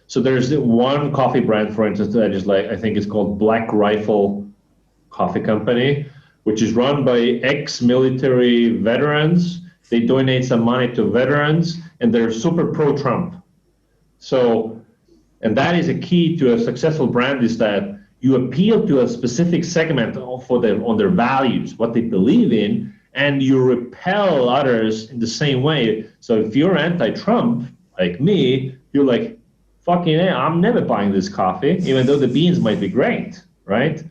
So there's one coffee brand, for instance, that I think it's called Black Rifle Coffee Company, which is run by ex-military veterans. They donate some money to veterans, and they're super pro-Trump. So, and that is a key to a successful brand, is that you appeal to a specific segment on their values, what they believe in, and you repel others in the same way. So if you're anti-Trump, like me, you're like, fucking hell, I'm never buying this coffee, even though the beans might be great, right?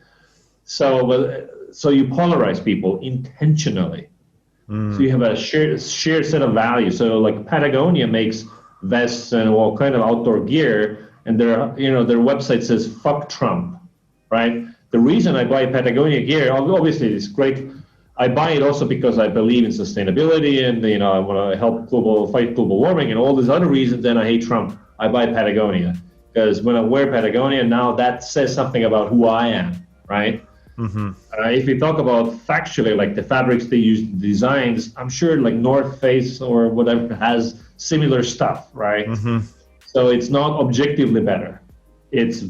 So you polarize people intentionally. So you have a shared set of values. So like Patagonia makes vests and all kind of outdoor gear, and their website says "fuck Trump." Right. The reason I buy Patagonia gear, obviously, it's great. I buy it also because I believe in sustainability, and I want to help fight global warming, and all these other reasons. And I hate Trump. I buy Patagonia because when I wear Patagonia now, that says something about who I am. Right. Mm-hmm. If we talk about factually, like the fabrics they use, the designs, I'm sure like North Face or whatever has similar stuff. Right. Mm-hmm. So it's not objectively better. It's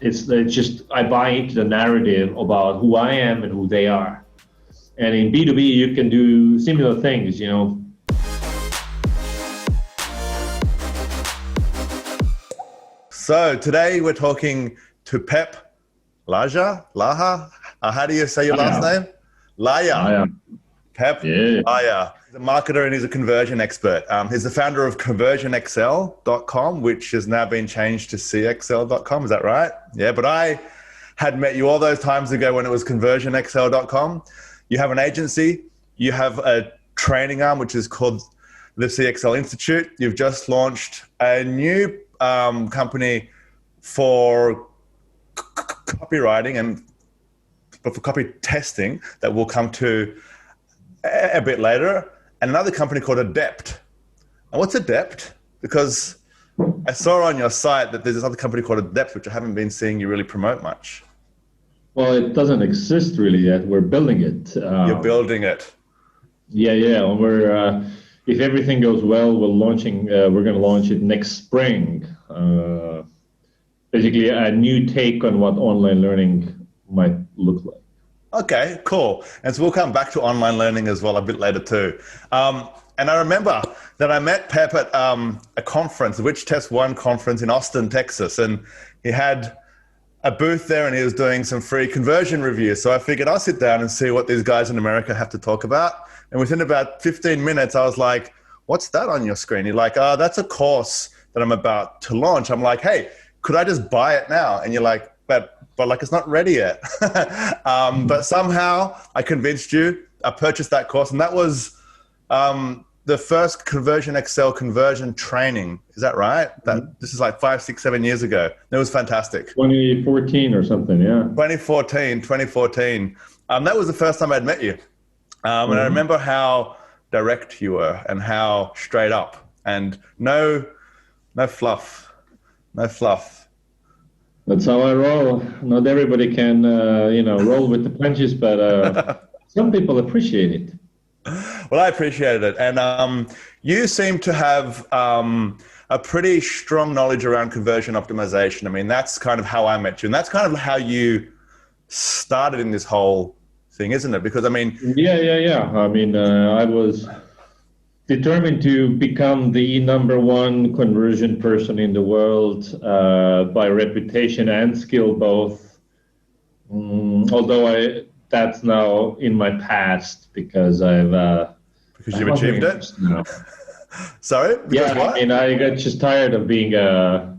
just I buy into the narrative about who I am and who they are. And in B2B, you can do similar things, So today we're talking to Peep Laja. How do you say your last name? Laja. Peep Laja. He's a marketer and he's a conversion expert. He's the founder of conversionxl.com, which has now been changed to cxl.com. Is that right? Yeah, but I had met you all those times ago when it was conversionxl.com. You have an agency. You have a training arm, which is called the CXL Institute. You've just launched a new company for copywriting and for copy testing that we'll come to a bit later. And another company called Adept. And what's Adept? Because I saw on your site that there's this other company called Adept, which I haven't been seeing you really promote much. Well, it doesn't exist really yet. We're building it. You're building it. Yeah. We're if everything goes well, we're going to launch it next spring. Basically, a new take on what online learning might look like. Okay, cool. And so we'll come back to online learning as well a bit later too. And I remember that I met Pep at a conference, the Which Test One conference in Austin, Texas, and he had a booth there and he was doing some free conversion reviews. So I figured I'll sit down and see what these guys in America have to talk about. And within about 15 minutes, I was like, what's that on your screen? You're like, oh, that's a course that I'm about to launch. I'm like, hey, could I just buy it now? And you're like, but like it's not ready yet. But somehow I convinced you. I purchased that course, and that was the first ConversionXL conversion training. Is that right? This is like 5, 6, 7 years ago. It was fantastic. 2014 or something, yeah. 2014. That was the first time I'd met you. And I remember how direct you were and how straight up and no fluff. That's how I roll. Not everybody can, roll with the punches, but some people appreciate it. Well, I appreciated it. And you seem to have a pretty strong knowledge around conversion optimization. I mean, that's kind of how I met you. And that's kind of how you started in this whole thing, isn't it? Because, I mean... Yeah. I mean, I was determined to become the number one conversion person in the world by reputation and skill both. Although that's now in my past because because you've achieved it? Now. Sorry? Because what? I mean, I got just tired of being I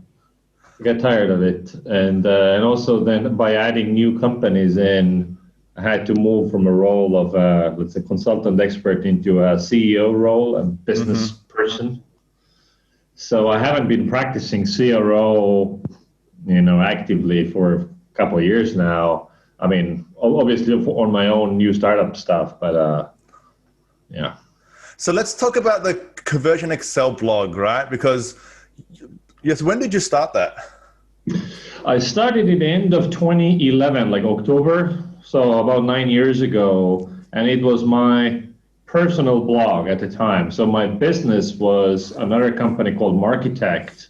got tired of it. And also then by adding new companies in, I had to move from a role of, let's say, consultant expert into a CEO role, a business person. So I haven't been practicing CRO, actively for a couple of years now. I mean, obviously on my own new startup stuff, but yeah. So let's talk about the ConversionXL blog, right? Because, yes, when did you start that? I started at the end of 2011, like October. So about 9 years ago, and it was my personal blog at the time. So my business was another company called Markitect,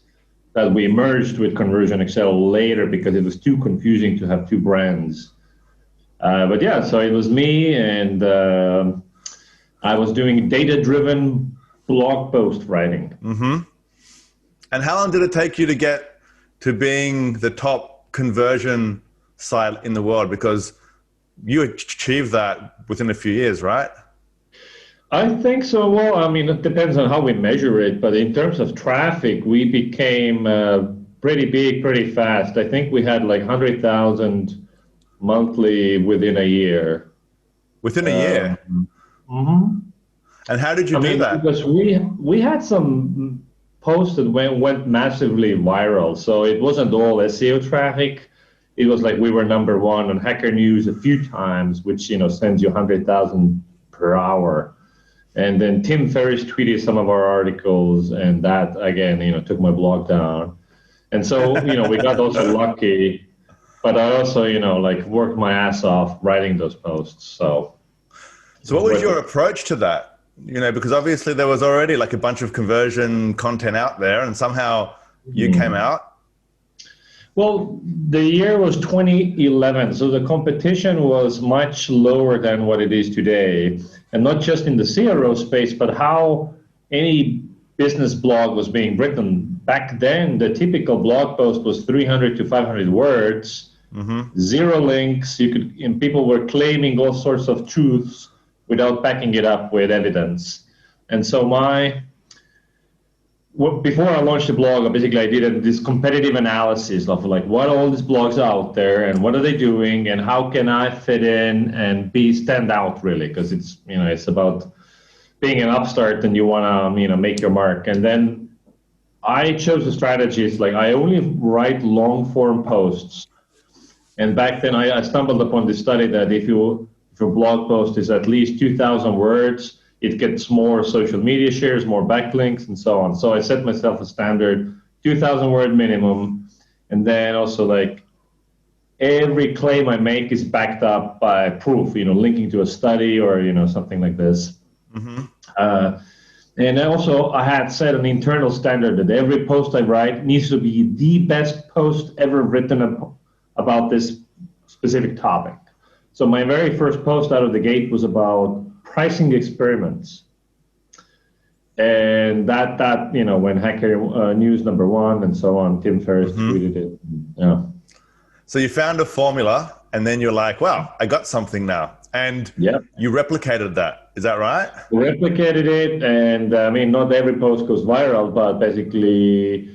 that we merged with Conversion Excel later because it was too confusing to have two brands. But yeah, so it was me, and I was doing data-driven blog post writing. Mm-hmm. And how long did it take you to get to being the top conversion site in the world? Because you achieved that within a few years, right? I think so. Well, I mean, it depends on how we measure it, but in terms of traffic, we became pretty big, pretty fast. I think we had like 100,000 monthly within a year. Within a year? Mm-hmm. And how did you do that? Because we had some posts that went massively viral. So it wasn't all SEO traffic. It was like we were number one on Hacker News a few times, which, sends you 100,000 per hour. And then Tim Ferriss tweeted some of our articles, and that, again, took my blog down. And so, we got also lucky, but I also, worked my ass off writing those posts. So what was your approach to that? Because obviously there was already like a bunch of conversion content out there, and somehow you came out. Well, the year was 2011, so the competition was much lower than what it is today. And not just in the CRO space, but how any business blog was being written. Back then, the typical blog post was 300 to 500 words, zero links. And people were claiming all sorts of truths without backing it up with evidence. And so before I launched the blog, basically I did this competitive analysis of like what are all these blogs out there and what are they doing and how can I fit in and stand out really, because it's it's about being an upstart and you want to make your mark. And then I chose the strategies like I only write long form posts. And back then I stumbled upon this study that if your blog post is at least 2,000 words, it gets more social media shares, more backlinks, and so on. So I set myself a standard 2,000 word minimum. And then also like every claim I make is backed up by proof, linking to a study or, something like this. And also I had set an internal standard that every post I write needs to be the best post ever written about this specific topic. So my very first post out of the gate was about pricing experiments, and that when Hacker News #1 and so on, Tim Ferriss tweeted it. Yeah. So you found a formula, and then you're like, "Wow, I got something now," and you replicated that. Is that right? We replicated it, and not every post goes viral, but basically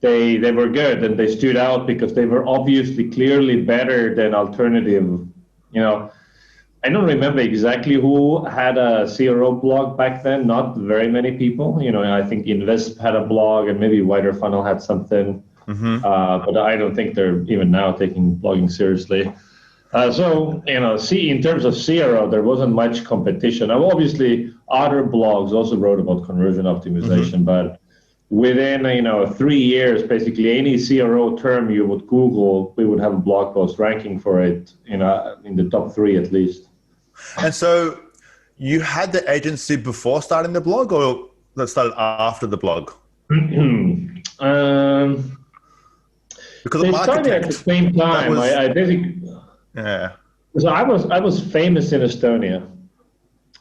they were good and they stood out because they were obviously clearly better than alternative. I don't remember exactly who had a CRO blog back then. Not very many people. I think Invest had a blog and maybe Wider Funnel had something. But I don't think they're even now taking blogging seriously. In terms of CRO, there wasn't much competition. Obviously, other blogs also wrote about conversion optimization, but within 3 years, basically any CRO term you would Google, we would have a blog post ranking for it in the top 3 at least. And so you had the agency before starting the blog, or that started after the blog? Because they started at the same time. I basically, So I was famous in Estonia,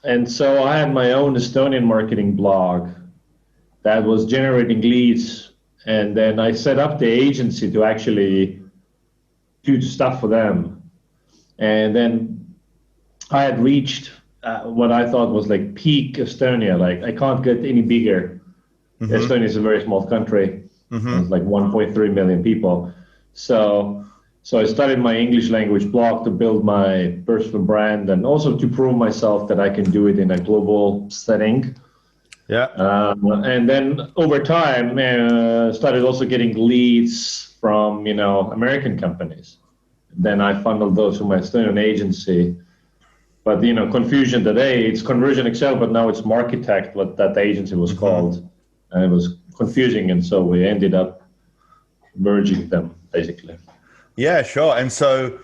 and so I had my own Estonian marketing blog that was generating leads, and then I set up the agency to actually do stuff for them, and then I had reached what I thought was like peak Estonia. Like I can't get any bigger. Estonia is a very small country. It's like 1.3 million people. So I started my English language blog to build my personal brand and also to prove myself that I can do it in a global setting. And then over time, started also getting leads from American companies. Then I funneled those to my Estonian agency. But confusion today, it's Conversion Excel, but now it's Markitect, what that agency was called. And it was confusing, and so we ended up merging them, basically. Yeah, sure. And so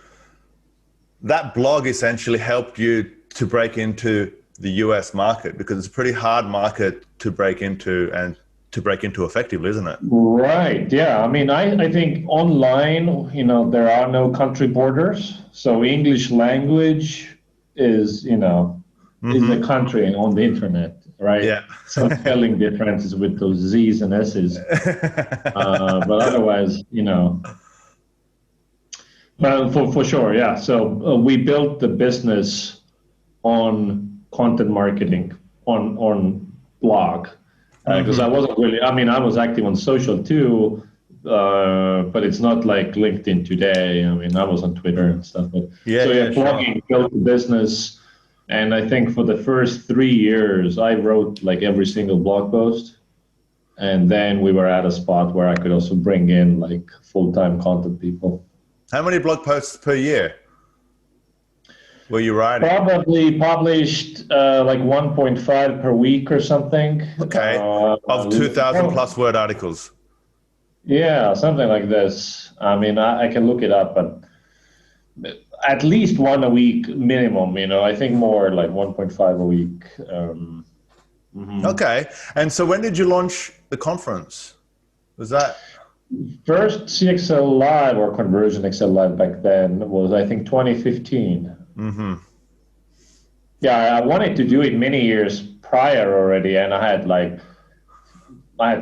that blog essentially helped you to break into the US market, because it's a pretty hard market to break into and to break into effectively, isn't it? Right. Yeah. I mean, I think online, there are no country borders. So English language is, is a country on the internet, right? Yeah. Some spelling differences with those Z's and S's. But otherwise, well, for sure. Yeah. So we built the business on content marketing on blog. Because I wasn't really, I was active on social too, but it's not like LinkedIn today. I mean, I was on Twitter and stuff. But blogging built the business. And I think for the first 3 years, I wrote like every single blog post. And then we were at a spot where I could also bring in like full-time content people. How many blog posts per year were you writing? Probably published like 1.5 per week or something. Okay, of 2,000 plus word articles. Yeah, something like this. I mean, I can look it up, but at least one a week minimum, I think more like 1.5 a week. Okay, and so when did you launch the conference? Was that? First CXL Live or Conversion XL Live back then was, I think, 2015. Yeah, I wanted to do it many years prior already, and I had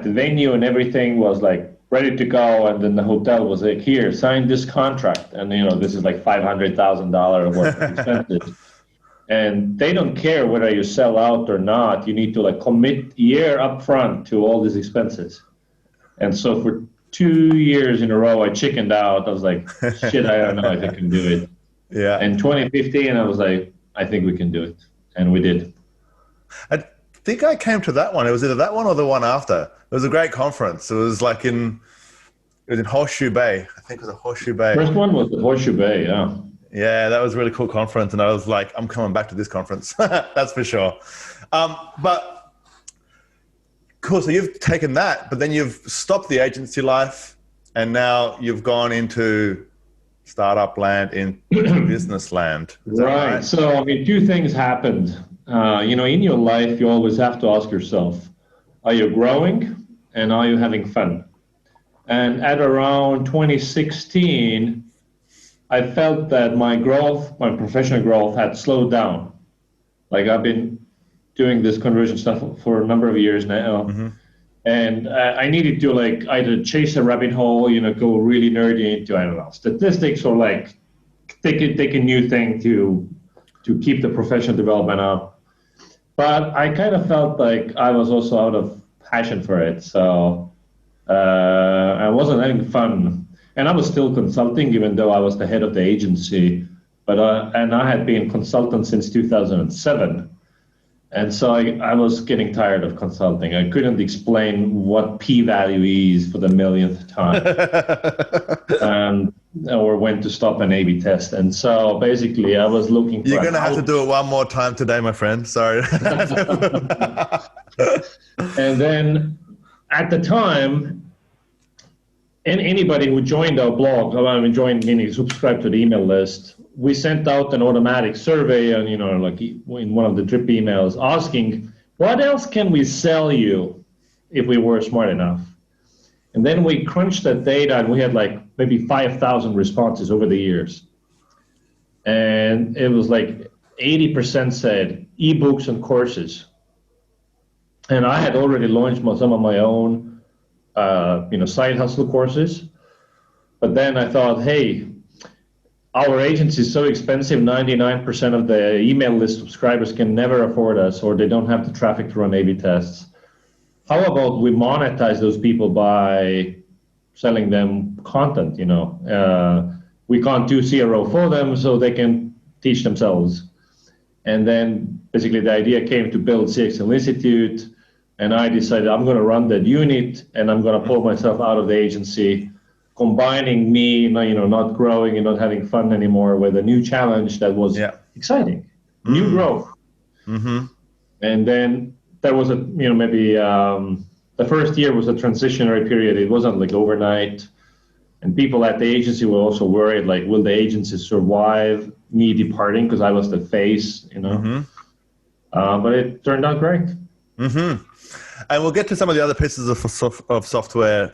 the venue and everything was like ready to go, and then the hotel was like, here, sign this contract, and this is like $500,000 worth of expenses. And they don't care whether you sell out or not. You need to like commit year up front to all these expenses. And so for 2 years in a row, I chickened out. I was like, shit, I don't know if I can do it. Yeah. In 2015, I was like, I think we can do it. And we did. I think I came to that one. It was either that one or the one after. It was a great conference. It was like in Horseshoe Bay. I think it was a Horseshoe Bay. First one was the Horseshoe Bay, yeah. Yeah, that was a really cool conference. And I was like, I'm coming back to this conference. That's for sure. But cool. So you've taken that, but then you've stopped the agency life and now you've gone into startup land, in business land. Right. So, I mean, two things happened. In your life, you always have to ask yourself, are you growing and are you having fun? And at around 2016, I felt that my professional growth had slowed down. Like I've been doing this conversion stuff for a number of years now. And I needed to like either chase a rabbit hole, go really nerdy into, I don't know, statistics, or like take a new thing to keep the professional development up. But I kind of felt like I was also out of passion for it. So I wasn't having fun. And I was still consulting, even though I was the head of the agency. But and I had been consultant since 2007. And so I was getting tired of consulting. I couldn't explain what p-value is for the millionth time, or when to stop an A/B test. And so basically, I was looking for. You're going to have to do it one more time today, my friend. Sorry. And then at the time, anybody who joined our blog, meaning subscribed to the email list, we sent out an automatic survey, and like in one of the drip emails, asking what else can we sell you if we were smart enough. And then we crunched that data, and we had like maybe 5,000 responses over the years. And it was like 80% said ebooks and courses. And I had already launched some of my own, side hustle courses. But then I thought, hey, our agency is so expensive, 99% of the email list subscribers can never afford us, or they don't have the traffic to run A/B tests. How about we monetize those people by selling them content? We can't do CRO for them, so they can teach themselves. And then basically the idea came to build CXL Institute, and I decided I'm going to run that unit, and I'm going to pull myself out of the agency, combining me, not growing and not having fun anymore, with a new challenge that was exciting, new growth. And then there was maybe the first year was a transitionary period. It wasn't like overnight. And people at the agency were also worried, like, will the agency survive me departing? Because I was the face, But it turned out great. Mm-hmm. And we'll get to some of the other pieces of software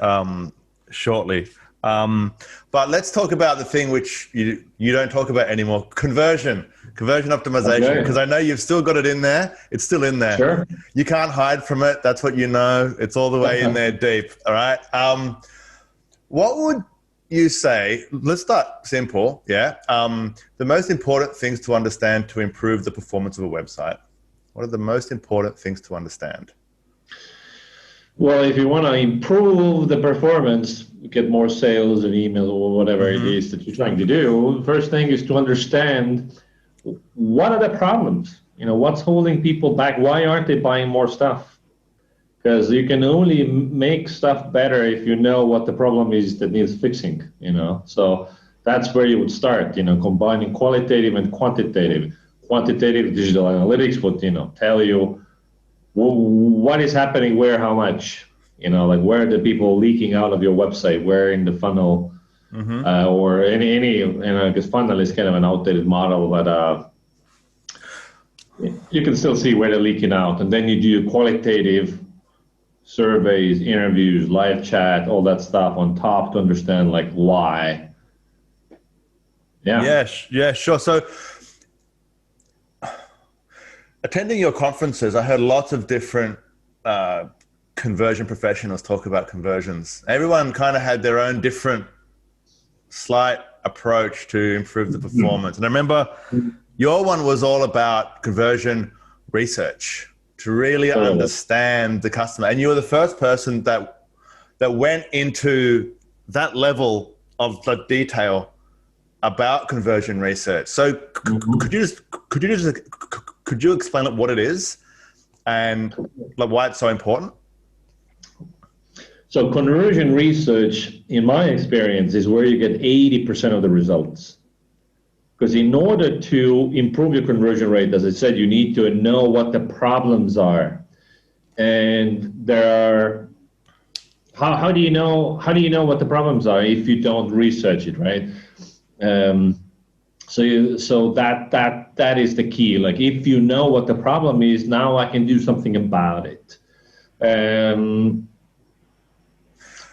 shortly. But let's talk about the thing which you don't talk about anymore, conversion optimization, because I know you've still got it in there. It's still in there. Sure. You can't hide from it. That's what you know. It's all the way in there deep. All right. What would you say, let's start simple, yeah? The most important things to understand to improve the performance of a website. What are the most important things to understand? Well, if you want to improve the performance, get more sales of email or whatever it is that you're trying to do, first thing is to understand what are the problems? What's holding people back? Why aren't they buying more stuff? Because you can only make stuff better if you know what the problem is that needs fixing, So that's where you would start, combining qualitative and quantitative. Quantitative digital analytics would, tell you what is happening where, how much, like where are the people leaking out of your website, where in the funnel, or any, because funnel is kind of an outdated model, but you can still see where they're leaking out. And then you do qualitative surveys, interviews, live chat, all that stuff on top to understand like why. Yeah, sure. So attending your conferences, I heard lots of different conversion professionals talk about conversions. Everyone kind of had their own different slight approach to improve the performance. And I remember your one was all about conversion research to really understand the customer. And you were the first person that went into that level of the detail about conversion research. So could you explain what it is and like why it's so important? So conversion research, in my experience, is where you get 80% of the results. Because in order to improve your conversion rate, as I said, you need to know what the problems are. And how do you know what the problems are if you don't research it, right? So that is the key. Like if you know what the problem is, now I can do something about it.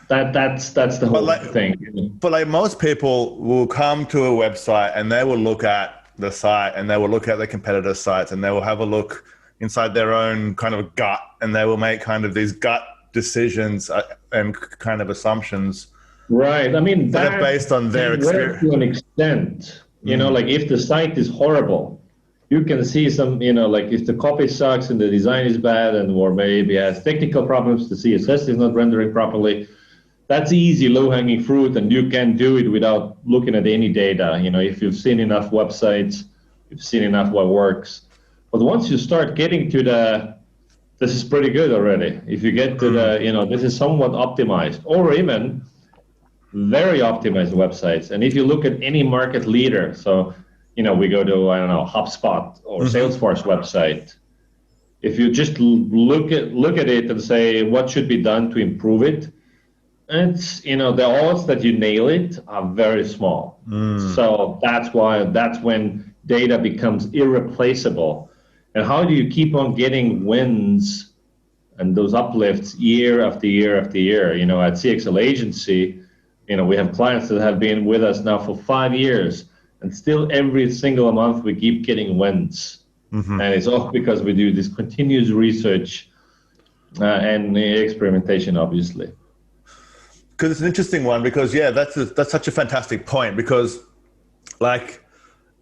That's the whole thing. But like most people will come to a website and they will look at the site and they will look at the competitor sites and they will have a look inside their own kind of gut and they will make kind of these gut decisions and kind of assumptions. Right. I mean, that are based on their experience. To an extent, like if the site is horrible, you can see some, like if the copy sucks and the design is bad or maybe has technical problems, the CSS is not rendering properly. That's easy, low-hanging fruit, and you can do it without looking at any data. If you've seen enough websites, you've seen enough what works. But once you start getting to this is pretty good already. If you get to this is somewhat optimized, or even very optimized websites. And if you look at any market leader, so, we go to, I don't know, HubSpot or Salesforce website. If you just look at it and say, what should be done to improve it? It's, the odds that you nail it are very small. So that's when data becomes irreplaceable. And how do you keep on getting wins and those uplifts year after year after year? At CXL Agency, we have clients that have been with us now for 5 years, and still every single month we keep getting wins. And it's all because we do this continuous research and experimentation, obviously. Because it's an interesting one because, that's such a fantastic point because, like,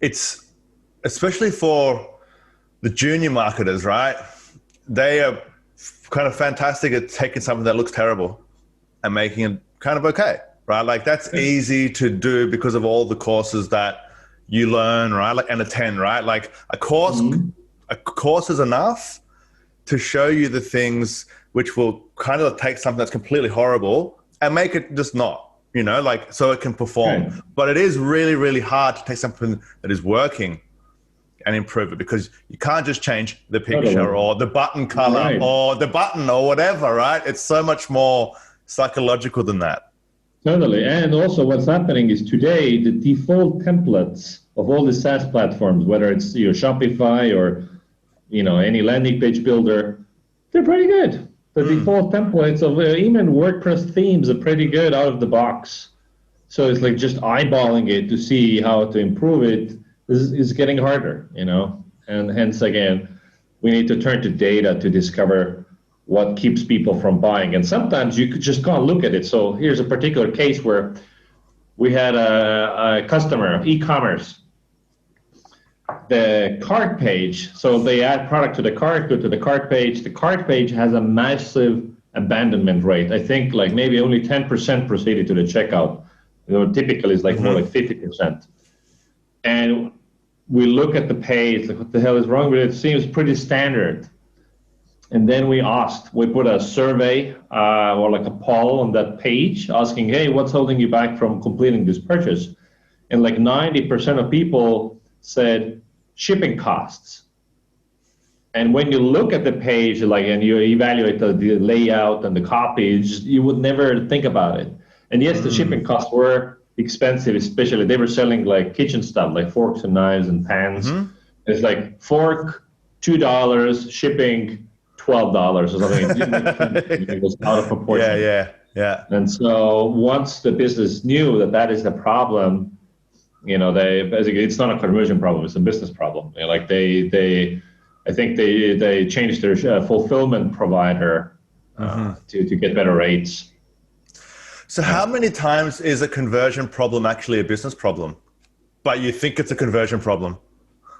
it's especially for the junior marketers, right? They are kind of fantastic at taking something that looks terrible and making it kind of okay, right? Like, that's easy to do because of all the courses that you learn, right? Like, and attend, right? Like, a course is enough to show you the things which will kind of take something that's completely horrible and make it just not, so it can perform. Right. But it is really, really hard to take something that is working and improve it because you can't just change the picture or the button color or the button or whatever, right? It's so much more psychological than that. Totally. And also what's happening is today, the default templates of all the SaaS platforms, whether it's your Shopify or, any landing page builder, They're pretty good. The default templates of even WordPress themes are pretty good out of the box. So it's like just eyeballing it to see how to improve it is getting harder, and hence again, we need to turn to data to discover what keeps people from buying. And sometimes you just can't look at it. So here's a particular case where we had a customer, e-commerce, the cart page. So they add product to the cart, go to the cart page. The cart page has a massive abandonment rate. I think like maybe only 10% proceeded to the checkout. Typically it's like more like 50%. And we look at the page, like what the hell is wrong with it? It seems pretty standard. And then we put a survey or like a poll on that page asking, hey, what's holding you back from completing this purchase? And like 90% of people said shipping costs. And when you look at the page, and you evaluate the layout and the copy, you would never think about it. And yes, the shipping costs were expensive, especially they were selling like kitchen stuff, like forks and knives and pans. It's like fork, $2, shipping, $12 or something. It was out of proportion. Yeah. And so once the business knew that is the problem, it's not a conversion problem; it's a business problem. I think they changed their fulfillment provider to get better rates. So how many times is a conversion problem actually a business problem, but you think it's a conversion problem?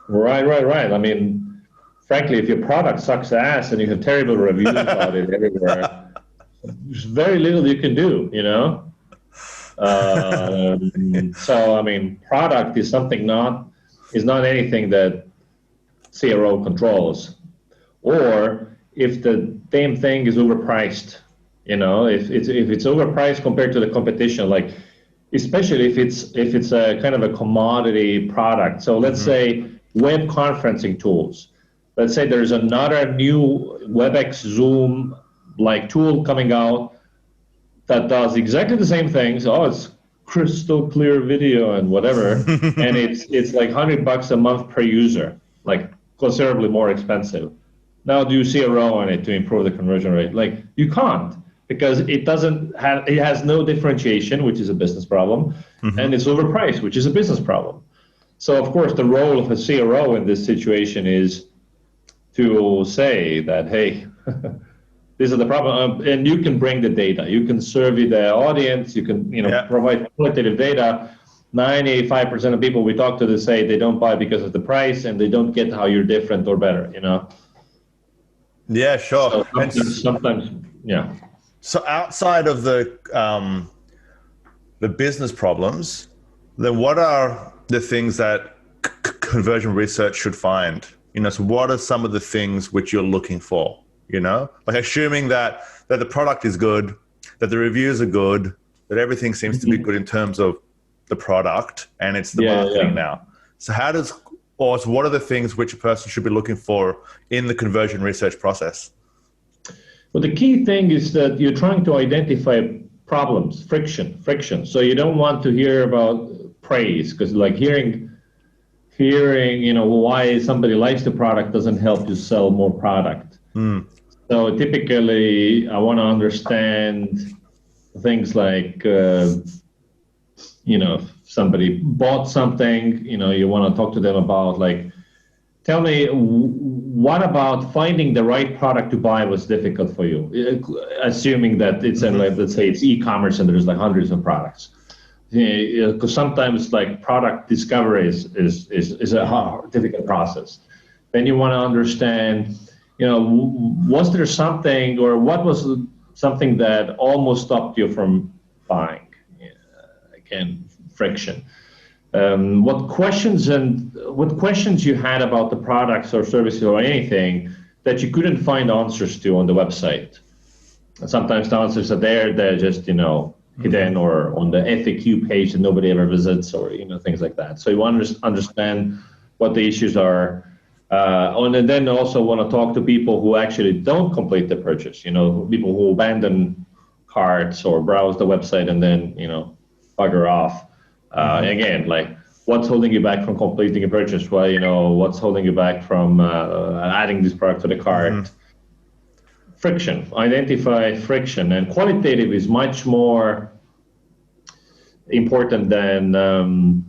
Right. I mean, frankly, if your product sucks ass and you have terrible reviews about it everywhere, there's very little you can do, So, I mean, product is not anything that CRO controls. Or if the damn thing is overpriced, if it's overpriced compared to the competition, like especially if it's a kind of a commodity product. So let's say web conferencing tools. Let's say there's another new WebEx Zoom like tool coming out that does exactly the same things. Oh, it's crystal clear video and whatever, and it's like $100 a month per user, like considerably more expensive. Now, do you see a row on it to improve the conversion rate? Like you can't, because it has no differentiation, which is a business problem, and it's overpriced, which is a business problem. So of course, the role of a CRO in this situation is to say that, hey, this is the problem, and you can bring the data. You can survey the audience. You can, provide qualitative data. 95% of people we talk to, they say they don't buy because of the price, and they don't get how you're different or better. Yeah, sure. So sometimes, yeah. So outside of the business problems, then what are the things that conversion research should find? So what are some of the things which you're looking for? Like assuming that the product is good, that the reviews are good, that everything seems to be good in terms of the product, and it's the marketing now. So what are the things which a person should be looking for in the conversion research process? Well, the key thing is that you're trying to identify problems, friction. So you don't want to hear about praise, because like hearing why somebody likes the product doesn't help you sell more product. So typically I want to understand things like if somebody bought something, you want to talk to them about, like, tell me, what about finding the right product to buy was difficult for you, assuming that it's let's say it's e-commerce and there's like hundreds of products. Because sometimes like product discovery is a difficult process. Then you want to understand, was there something, or what was something that almost stopped you from buying? Again, friction. What questions you had about the products or services or anything that you couldn't find answers to on the website. And sometimes the answers are there, they're just, hidden or on the FAQ page that nobody ever visits, or, things like that. So you want to understand what the issues are. And then also want to talk to people who actually don't complete the purchase, people who abandon carts or browse the website and then, bugger off. Again, like, what's holding you back from completing a purchase? Well, what's holding you back from adding this product to the cart? friction, identify friction. And qualitative is much more important than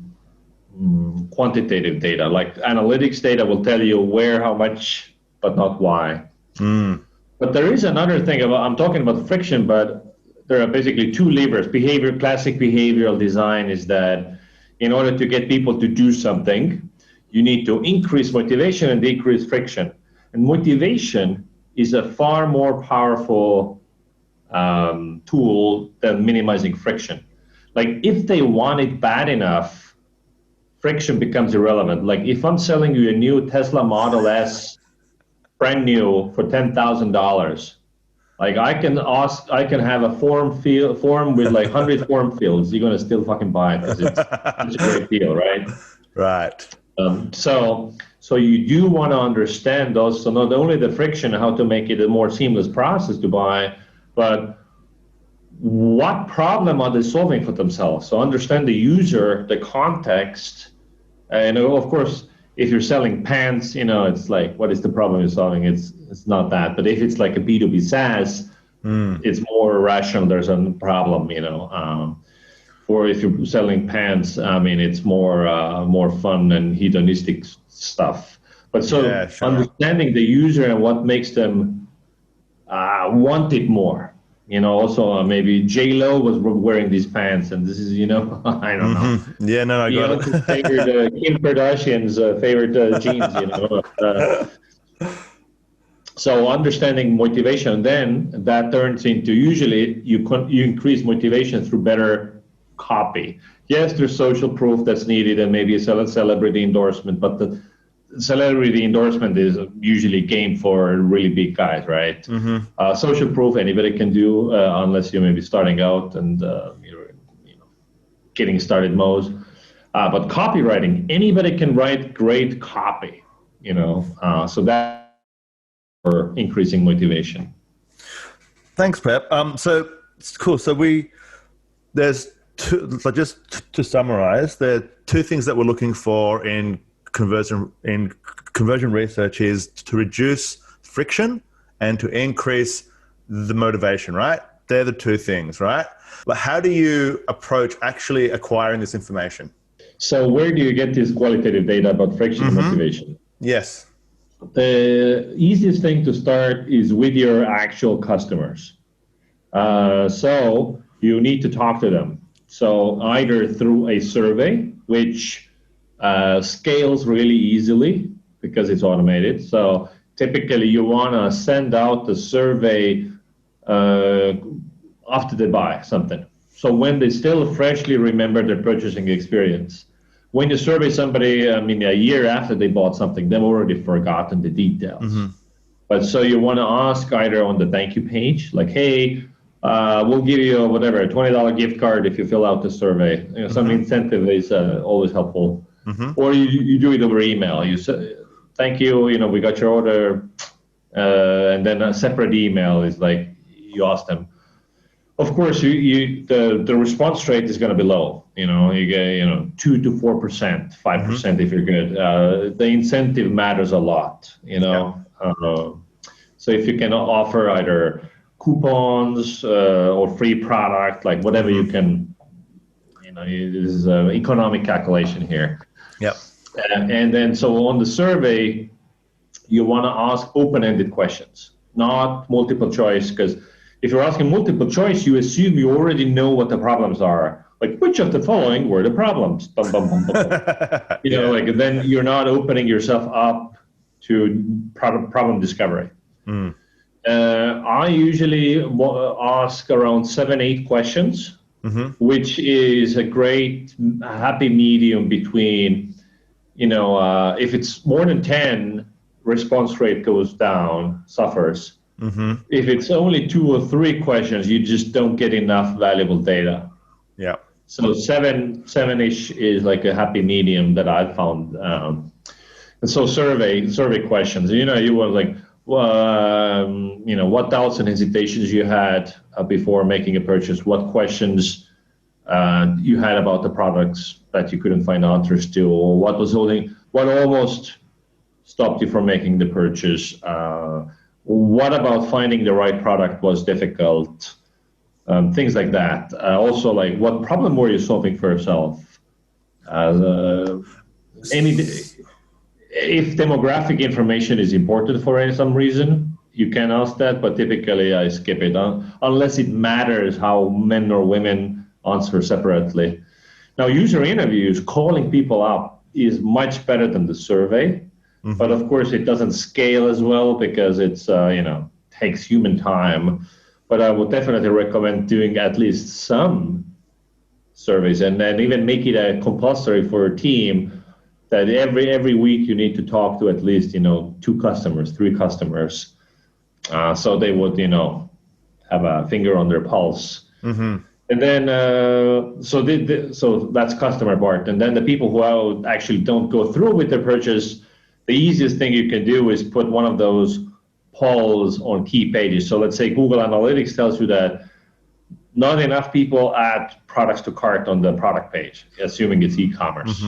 quantitative data. Like analytics data will tell you where, how much, but not why. But there is another thing I'm talking about friction, but there are basically two levers. Classic behavioral design is that in order to get people to do something, you need to increase motivation and decrease friction. And motivation is a far more powerful tool than minimizing friction. Like if they want it bad enough, friction becomes irrelevant. Like if I'm selling you a new Tesla Model S, brand new for $10,000, like I can have a form with like 100 form fields. You're gonna still fucking buy it because it's such a great deal, right? Right. So you do want to understand those. So not only the friction, how to make it a more seamless process to buy, but what problem are they solving for themselves? So understand the user, the context, and of course, if you're selling pants, it's like, what is the problem you're solving? It's not that. But if it's like a B2B SaaS, it's more rational. There's a problem, or if you're selling pants, I mean, it's more fun and hedonistic stuff. But so understanding the user and what makes them want it more. Also maybe J-Lo was wearing these pants, and this is, I don't know. Yeah, no, I got it. Favorite, Kim Kardashian's favorite jeans, So understanding motivation, then that turns into usually you increase motivation through better copy. Yes, there's social proof that's needed and maybe a celebrity endorsement, but the celebrity endorsement is usually game for really big guys, right? Social proof anybody can do unless you're maybe starting out and you're getting started most. But copywriting, anybody can write great copy, so that for increasing motivation. Thanks, Pep. So it's cool. So there's two, so just to summarize, there are two things that we're looking for in conversion research is to reduce friction and to increase the motivation, right? They're the two things, right? But how do you approach actually acquiring this information? So where do you get this qualitative data about friction and motivation? Yes. The easiest thing to start is with your actual customers. So you need to talk to them. So either through a survey, which scales really easily because it's automated. So typically you want to send out the survey after they buy something. So when they still freshly remember their purchasing experience. When you survey somebody, I mean, a year after they bought something, they've already forgotten the details. But so you want to ask either on the thank you page, like, hey, we'll give you whatever, a $20 gift card if you fill out the survey. Some incentive is always helpful. Or you do it over email. You say, thank you, we got your order. And then a separate email is like, you ask them. Of course, the response rate is going to be low. You get 2 to 4%, 5% if you're good. The incentive matters a lot. So if you can offer either coupons or free product, like whatever you can, this is an economic calculation here. Yep. And then so on the survey, you want to ask open-ended questions, not multiple choice, because if you're asking multiple choice, you assume you already know what the problems are. Like, which of the following were the problems? Bum, bum, bum, bum. Like then you're not opening yourself up to problem discovery. I usually ask around 7-8 questions, which is a great happy medium between, if it's more than 10, response rate goes down, suffers. If it's only 2 or 3 questions, you just don't get enough valuable data. Yeah. So 7-ish is like a happy medium that I found. And so survey questions. You were like, what doubts and hesitations you had before making a purchase? What questions you had about the products that you couldn't find answers to, or what almost stopped you from making the purchase? what about finding the right product was difficult? Things like that. Also, like, what problem were you solving for yourself? If demographic information is important for some reason, you can ask that, but typically I skip it unless it matters how men or women answer separately. Now, user interviews, calling people up, is much better than the survey, but of course it doesn't scale as well because it's takes human time. But I would definitely recommend doing at least some surveys, and then even make it a compulsory for a team that every week you need to talk to at least 2 customers, 3 customers, so they would have a finger on their pulse. And then so that's customer part, and then the people who actually don't go through with their purchase, the easiest thing you can do is put one of those polls on key pages. So let's say Google Analytics tells you that not enough people add products to cart on the product page, assuming it's e-commerce.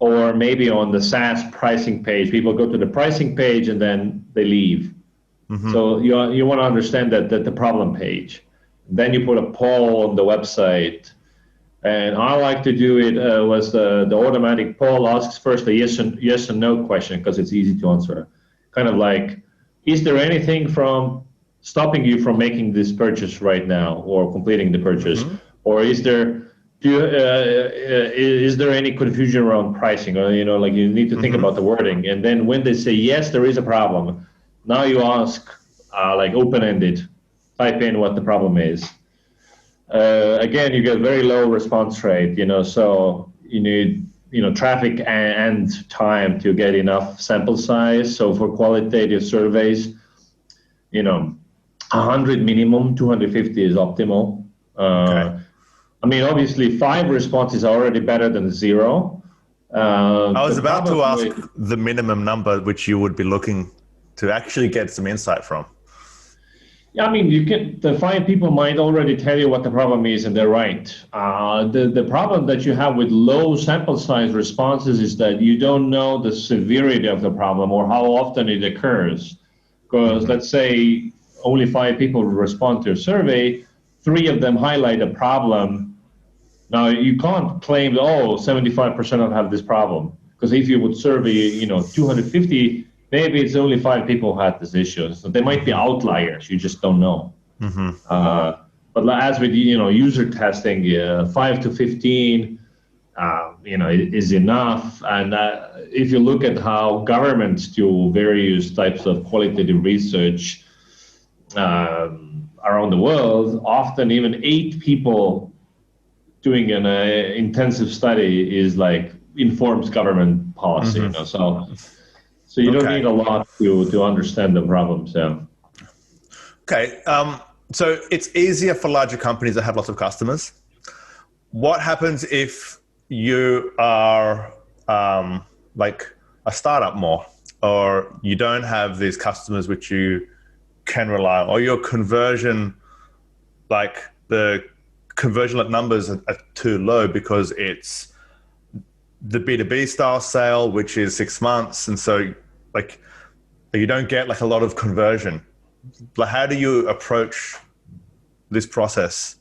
Or maybe on the SaaS pricing page, people go to the pricing page and then they leave. So you want to understand that the problem page. Then you put a poll on the website. And I like to do it was the automatic poll asks first a yes and no question because it's easy to answer. Kind of like, is there anything from stopping you from making this purchase right now or completing the purchase? Or is there any confusion around pricing? Or like you need to think about the wording. And then when they say yes, there is a problem, now you ask like open-ended, type in what the problem is. Again, you get very low response rate, so you need traffic and time to get enough sample size. So for qualitative surveys, 100 minimum, 250 is optimal. Okay. I mean, obviously, 5 responses are already better than 0. I was about to ask the minimum number which you would be looking to actually get some insight from. Yeah, I mean, the 5 people might already tell you what the problem is, and they're right. The problem that you have with low sample size responses is that you don't know the severity of the problem or how often it occurs. Because let's say only 5 people respond to a survey, 3 of them highlight a problem. Now, you can't claim, 75% of have this problem. Because if you would survey, 250, maybe it's only 5 people who had this issue. So they might be outliers. You just don't know. But as with, user testing, 5 to 15, is enough. And if you look at how governments do various types of qualitative research around the world, often even 8 people doing an intensive study is like informs government policy. So you don't need a lot to understand the problem. So okay, so it's easier for larger companies that have lots of customers. What happens if you are like a startup more, or you don't have these customers which you can rely on, or your conversion, like the conversion numbers are too low because it's the B2B style sale, which is 6 months, and so like you don't get like a lot of conversion. Like, how do you approach this process,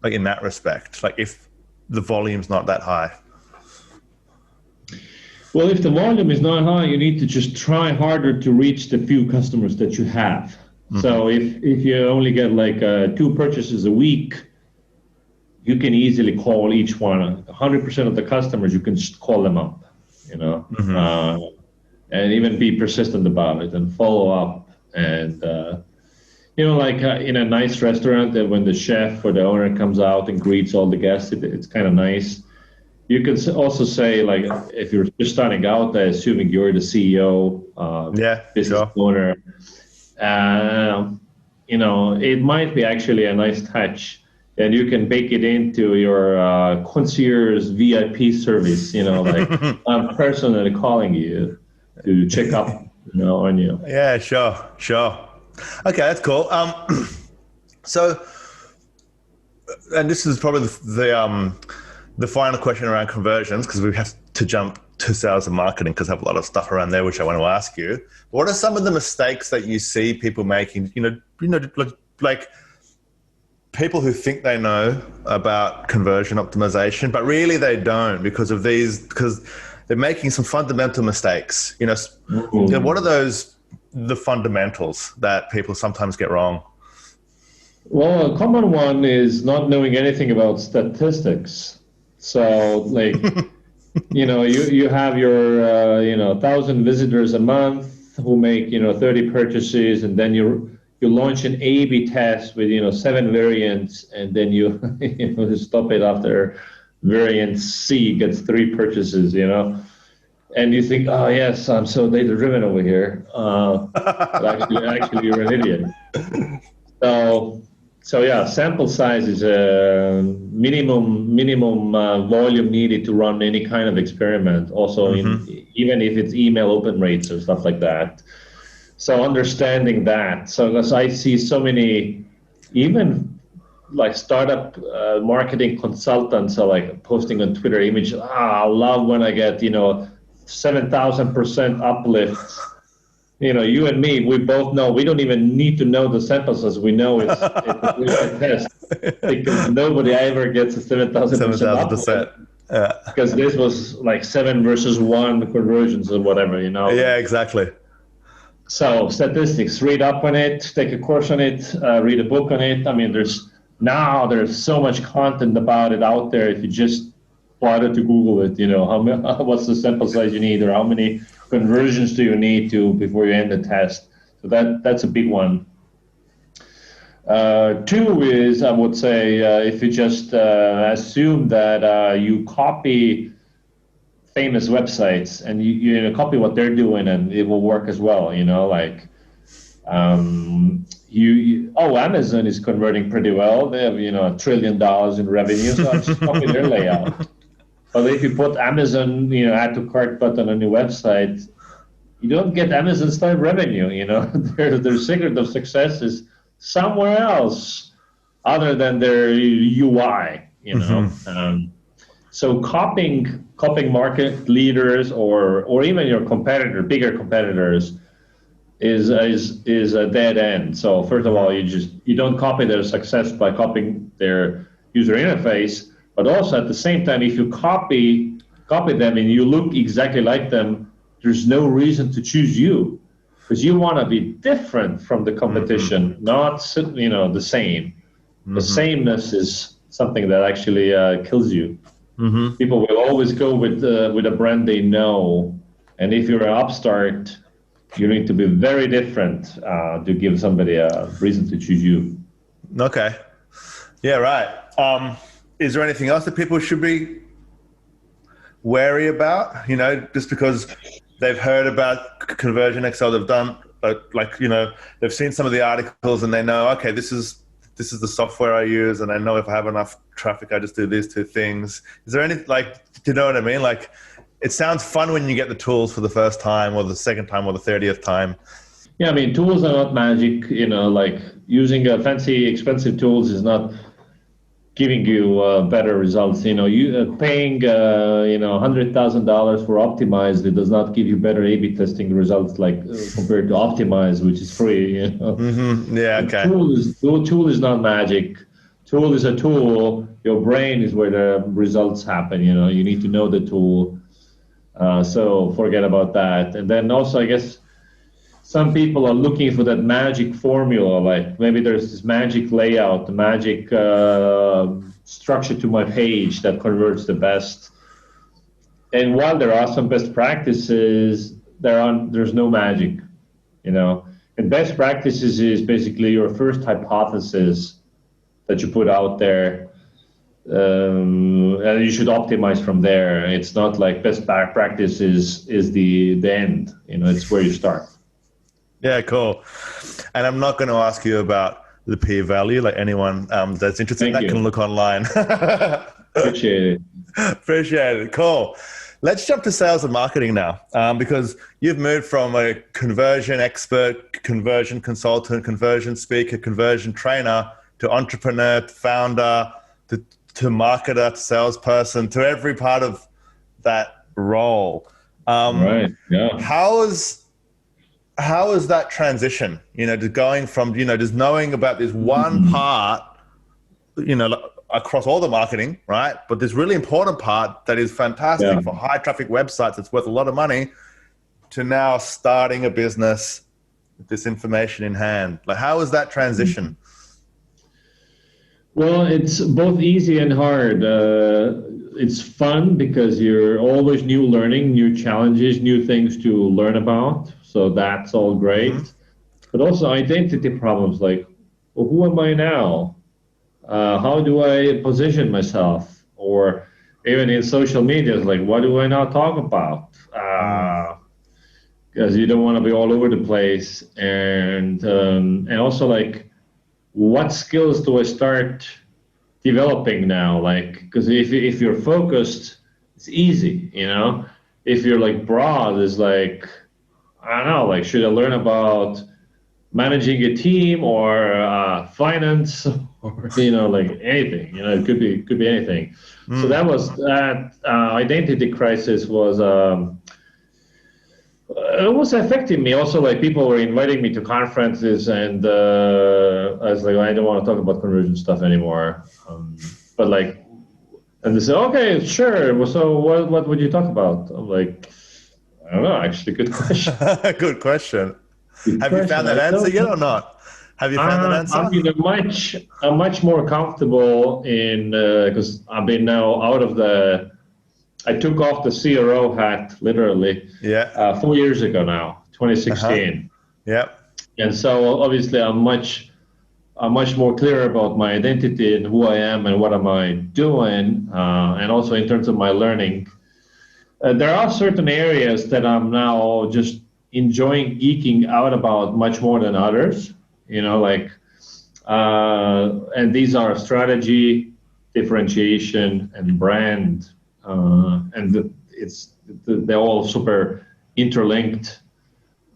like in that respect, like if the volume's not that high? Well, if the volume is not high, you need to just try harder to reach the few customers that you have. So if you only get like 2 purchases a week, you can easily call each one. 100% of the customers, you can just call them up, and even be persistent about it and follow up. And, like in a nice restaurant, that when the chef or the owner comes out and greets all the guests, it's kind of nice. You can also say, like, if you're just starting out, assuming you're the CEO, business owner, it might be actually a nice touch. And you can bake it into your concierge VIP service, like I'm personally calling you to check up, on you. Yeah, sure. Okay, that's cool. So, and this is probably the final question around conversions, because we have to jump to to sales and marketing because I have a lot of stuff around there which I want to ask you. What are some of the mistakes that you see people making? Like people who think they know about conversion optimization, but really they don't because they're making some fundamental mistakes. What are the fundamentals that people sometimes get wrong? Well, a common one is not knowing anything about statistics. So, like, you have your 1,000 visitors a month who make 30 purchases, and then you launch an A/B test with 7 variants, and then you stop it after variant C gets 3 purchases, and you think, oh yes, I'm so data driven over here. But actually you're an idiot. So yeah, sample size is a minimum volume needed to run any kind of experiment. Also, even if it's email open rates or stuff like that. So understanding that. So as I see so many, even like startup marketing consultants are like posting on Twitter images. I love when I get 7,000% uplift. You and me, we both know we don't even need to know the sample size. We know it's a test because nobody ever gets a 7,000% uplift. Yeah. Because this was like 7 versus 1 conversions or whatever, Yeah, exactly. So statistics, read up on it, take a course on it, read a book on it. I mean, there's so much content about it out there. If you just bother to Google it, what's the sample size you need, or how many conversions do you need before you end the test. So that's a big one. 2 is, I would say, if you just assume that you copy famous websites and you copy what they're doing and it will work as well, Amazon is converting pretty well. They have $1 trillion in revenue, so I just copy their layout. But if you put Amazon add to cart button on your website, you don't get Amazon style revenue. Their secret of success is somewhere else other than their UI. So copying market leaders or even your bigger competitors is a dead end. So first of all, you don't copy their success by copying their user interface, but also at the same time, if you copy them and you look exactly like them, there's no reason to choose you because you want to be different from the competition, not the same. The sameness is something that actually kills you. People will always go with a brand they know, and if you're an upstart, you need to be very different to give somebody a reason to choose you. Okay. Yeah, right. Is there anything else that people should be wary about? Just because they've heard about Conversion Excel, they've done they've seen some of the articles and they know, okay, this is the software I use, and I know if I have enough traffic, I just do these 2 things. Is there any, do you know what I mean? It sounds fun when you get the tools for the first time or the second time or the 30th time. Yeah, I mean, tools are not magic. Using fancy, expensive tools is not giving you better results. You paying $100,000 for Optimize, it does not give you better A/B testing results compared to Optimize, which is free. Yeah, okay. Tool is not magic. Tool is a tool. Your brain is where the results happen. You need to know the tool. So forget about that. And then also, I guess some people are looking for that magic formula, maybe there's this magic layout, the magic structure to my page that converts the best. And while there are some best practices, there's no magic, And best practices is basically your first hypothesis that you put out there. And you should optimize from there. It's not like best practice is the end. It's where you start. Yeah, cool. And I'm not going to ask you about the p-value. Anyone that's interested, can look online. Appreciate it. Cool. Let's jump to sales and marketing now, because you've moved from a conversion expert, conversion consultant, conversion speaker, conversion trainer to entrepreneur, to founder, to marketer, to salesperson, to every part of that role. Right. Yeah. How is that transition? Just going from just knowing about this one part, across all the marketing, right? But this really important part that is fantastic for high traffic websites, it's worth a lot of money, to now starting a business with this information in hand. Like, how is that transition? Well, it's both easy and hard. It's fun because you're always learning, new challenges, new things to learn about. So that's all great. But also identity problems like, well, who am I now? How do I position myself? Or even in social media, it's like, what do I now talk about? Because you don't want to be all over the place. And also like, what skills do I start developing now? Like, because if you're focused, it's easy, If you're like broad, it's like, I don't know, like, should I learn about managing a team or finance or, like anything, it could be anything. So that identity crisis was, it was affecting me. Also, like, people were inviting me to conferences, and I was like, I don't want to talk about conversion stuff anymore. But like, and they said, okay, sure. Well, so what would you talk about? I'm like, I don't know. Actually, good question. Good question. Have you found that answer yet or not? Have you found that answer? I mean, I'm much more comfortable in because I've been now out of I took off the CRO hat literally 4 years ago now, 2016. And so obviously I'm much more clear about my identity and who I am and what am I doing, and also in terms of my learning. There are certain areas that I'm now just enjoying geeking out about much more than others, and these are strategy, differentiation, and brand. And they're all super interlinked,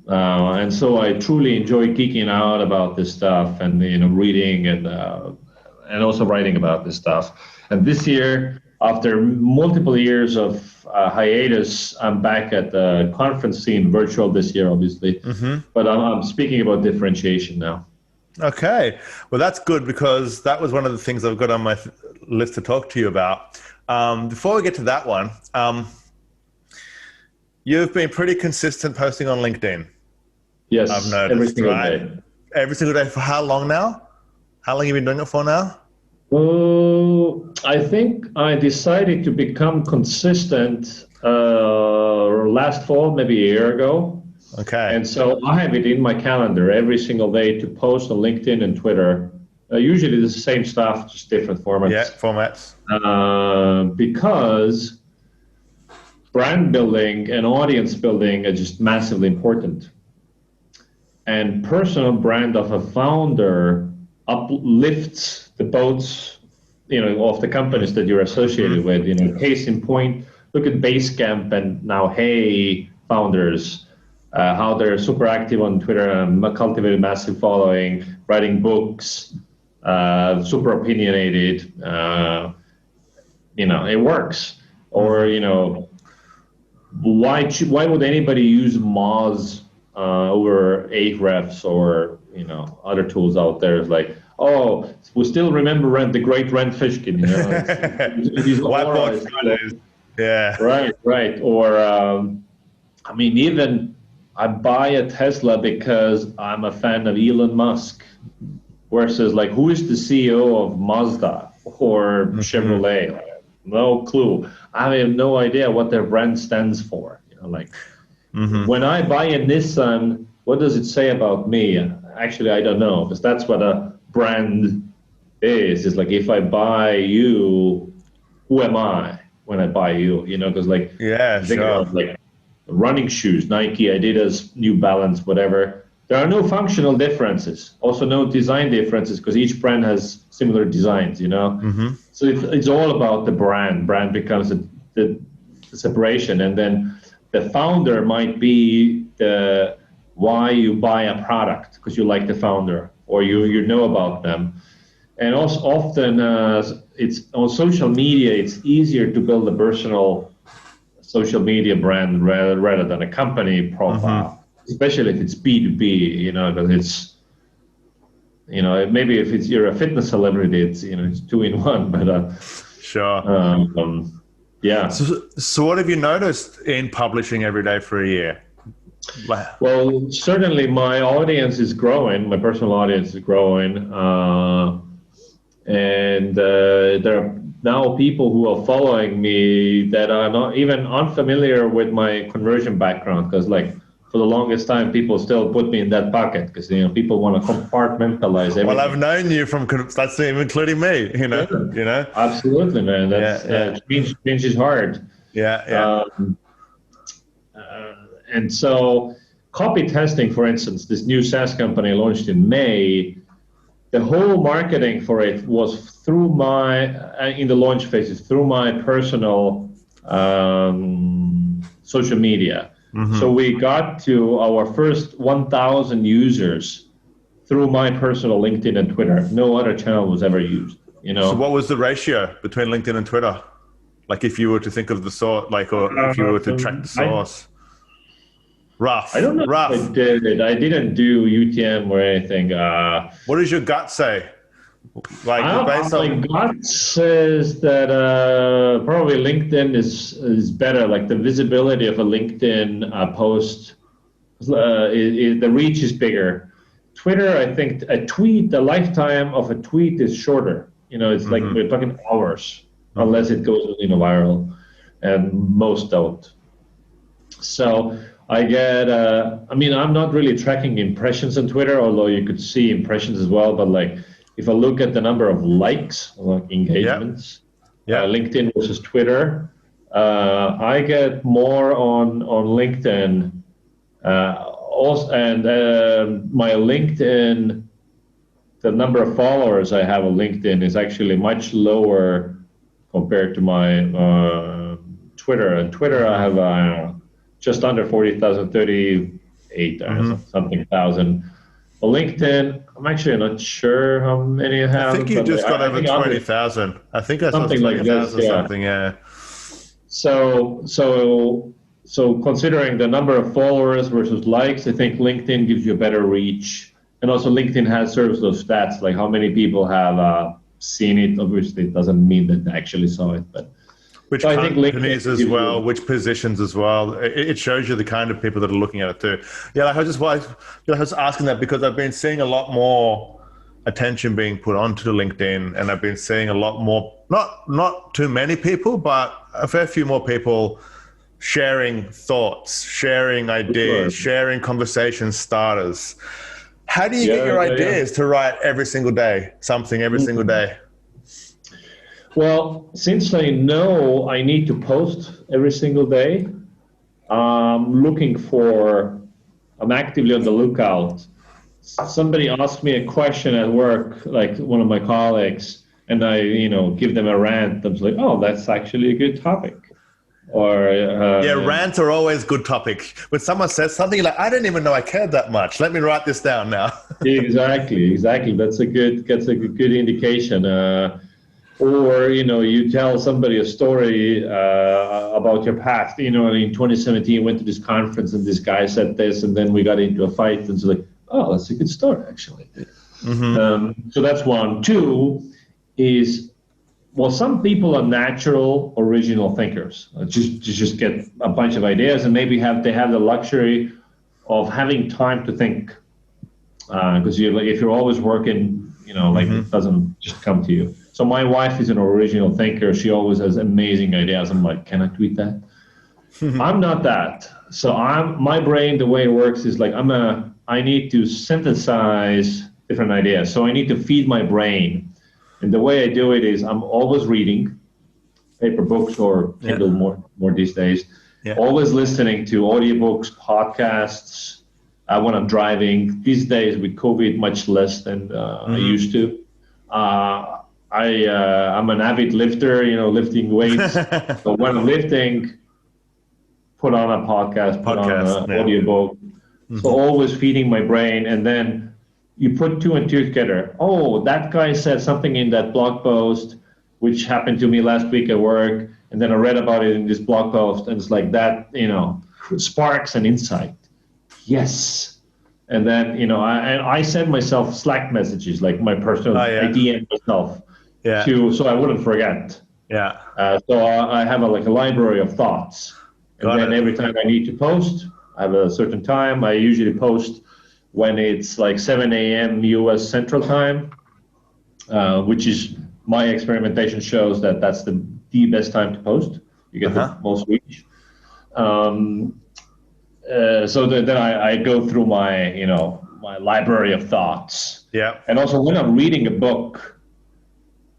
and so I truly enjoy geeking out about this stuff and reading and also writing about this stuff. And this year, after multiple years of hiatus, I'm back at the conference scene, virtual this year, obviously. But I'm speaking about differentiation now. Okay, well that's good because that was one of the things I've got on my list to talk to you about. Before we get to that one, you've been pretty consistent posting on LinkedIn. Yes, I've noticed, every single day. Every single day. For how long now? How long have you been doing it for now? I think I decided to become consistent last fall, maybe a year ago. Okay. And so I have it in my calendar every single day to post on LinkedIn and Twitter. Usually the same stuff, just different formats. Yeah, formats. Because brand building and audience building are just massively important. And personal brand of a founder uplifts the boats, of the companies that you're associated with. Case in point, look at Basecamp and now Hey founders, how they're super active on Twitter and cultivated massive following, writing books, super opinionated. It works. Or why would anybody use Moz over Ahrefs or other tools out there? It's like, oh, we still remember the great Rent Fishkin. Yeah. Right. Or even I buy a Tesla because I'm a fan of Elon Musk. Versus like, who is the CEO of Mazda or Chevrolet? No clue. I have no idea what their brand stands for. When I buy a Nissan, what does it say about me? Actually, I don't know, because that's what a brand is. It's like, if I buy you, who am I when I buy you? Because think about like running shoes, Nike, Adidas, New Balance, whatever. There are no functional differences, also no design differences, because each brand has similar designs, So it's all about the brand. Brand becomes the separation, and then the founder might be the why you buy a product, because you like the founder or you know about them. And also often it's on social media, it's easier to build a personal social media brand rather than a company profile, especially if it's B2B, because it's, maybe if you're a fitness celebrity, it's, it's 2-in-1, but sure. Yeah. So what have you noticed in publishing every day for a year? Well, certainly my audience is growing. My personal audience is growing. And there are now people who are following me that are not even unfamiliar with my conversion background, because for the longest time, people still put me in that bucket because people want to compartmentalize everything. Well, I've known you from, that's including me, Yeah. Absolutely, man. That's change is hard. Yeah. And so copy testing, for instance, this new SaaS company launched in May, the whole marketing for it was through in the launch phases, through my personal social media. So we got to our first 1,000 users through my personal LinkedIn and Twitter. No other channel was ever used. So what was the ratio between LinkedIn and Twitter? Like if you were to think of the source, or if you were to track the source. Rough. I don't know Rough. if I did it. I didn't do UTM or anything. What does your gut say? My gut says that probably LinkedIn is better. Like the visibility of a LinkedIn post, the reach is bigger. Twitter, I think the lifetime of a tweet is shorter. It's like we're talking hours, unless it goes viral, and most don't. So I get, I'm not really tracking impressions on Twitter, although you could see impressions as well. But if I look at the number of likes, engagements, LinkedIn versus Twitter, I get more on LinkedIn. Also, and my LinkedIn, the number of followers I have on LinkedIn is actually much lower compared to my Twitter. And Twitter, I have just under 40,000, 38 something thousand. On LinkedIn, I'm actually not sure how many I have. I think you just got over 20,000. I think I saw something like this, yeah. So considering the number of followers versus likes, I think LinkedIn gives you a better reach. And also LinkedIn has serves those stats, like how many people have seen it. Obviously, it doesn't mean that they actually saw it, but which companies as well, which positions as well. It shows you the kind of people that are looking at it too. Yeah, I was asking that because I've been seeing a lot more attention being put onto LinkedIn, and I've been seeing a lot more, not too many people, but a fair few more people sharing thoughts, sharing ideas, sharing conversation starters. How do you get your ideas to write every single day, something every single day? Well, since I know I need to post every single day, I'm actively on the lookout. Somebody asked me a question at work, like one of my colleagues, and I, give them a rant. I'm like, oh, that's actually a good topic. Or rants are always good topic. When someone says something like, I didn't even know I cared that much. Let me write this down now. Exactly. That's a good indication. Or, you tell somebody a story about your past. In 2017, I went to this conference and this guy said this, and then we got into a fight. And it's like, oh, that's a good story, actually. So that's one. Two is, well, some people are natural, original thinkers. Just get a bunch of ideas, and maybe they have the luxury of having time to think. Because if you're always working, it doesn't just come to you. So my wife is an original thinker. She always has amazing ideas. I'm like, can I tweet that? I'm not that. So my brain, the way it works is like I need to synthesize different ideas. So I need to feed my brain. And the way I do it is I'm always reading paper books or Kindle more these days. Yeah. Always listening to audiobooks, podcasts when I'm driving. These days with COVID, much less than I used to. I'm an avid lifter, lifting weights. So when I'm lifting, put on a podcast, put on an audiobook. So always feeding my brain, and then you put two and two together. Oh, that guy said something in that blog post, which happened to me last week at work, and then I read about it in this blog post, and it's like that, sparks an insight. Yes. And then, I send myself Slack messages, like my personal, I DM myself so I wouldn't forget. Yeah. So I have a library of thoughts. And then every time I need to post, I have a certain time. I usually post when it's like 7 a.m. US Central Time, which is my experimentation shows that that's the best time to post. You get the most reach. So then I go through my, my library of thoughts. Yeah. And also when I'm reading a book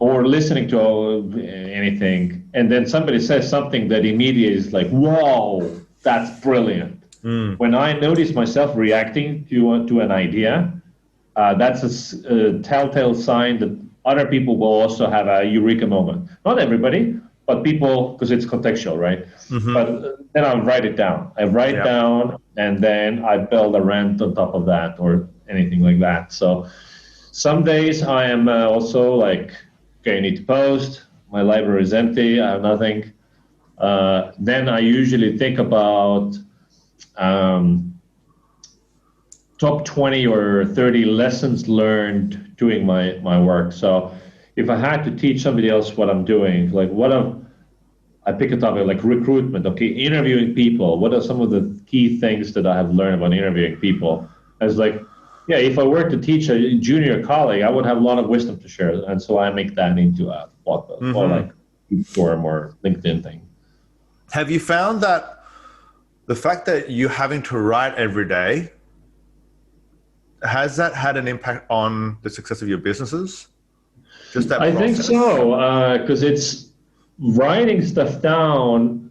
or listening to anything, and then somebody says something that immediately is like, whoa, that's brilliant. When I notice myself reacting to an idea, that's a telltale sign that other people will also have a eureka moment. Not everybody, but people, because it's contextual, right? But then I'll write it down. I write down, and then I build a rant on top of that or anything like that. So some days I am also like, okay, I need to post. My library is empty. I have nothing. Then I usually think about top 20 or 30 lessons learned doing my work. So if I had to teach somebody else what I'm doing, like I pick a topic like recruitment, okay, interviewing people. What are some of the key things that I have learned about interviewing people? I was like, yeah, if I were to teach a junior colleague, I would have a lot of wisdom to share. And so I make that into a blog post or like forum or LinkedIn thing. Have you found that the fact that you're having to write every day, has that had an impact on the success of your businesses? Just that process? I think so, because it's writing stuff down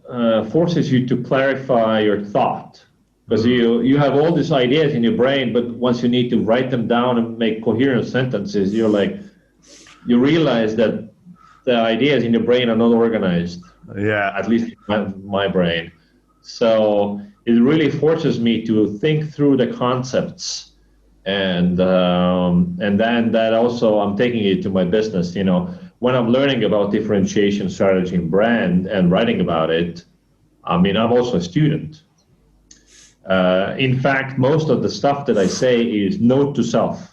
forces you to clarify your thought. Because you have all these ideas in your brain, but once you need to write them down and make coherent sentences, you realize that the ideas in your brain are not organized. Yeah. At least my brain. So it really forces me to think through the concepts, and then that also I'm taking it to my business. When I'm learning about differentiation strategy and brand and writing about it, I'm also a student. In fact, most of the stuff that I say is note to self.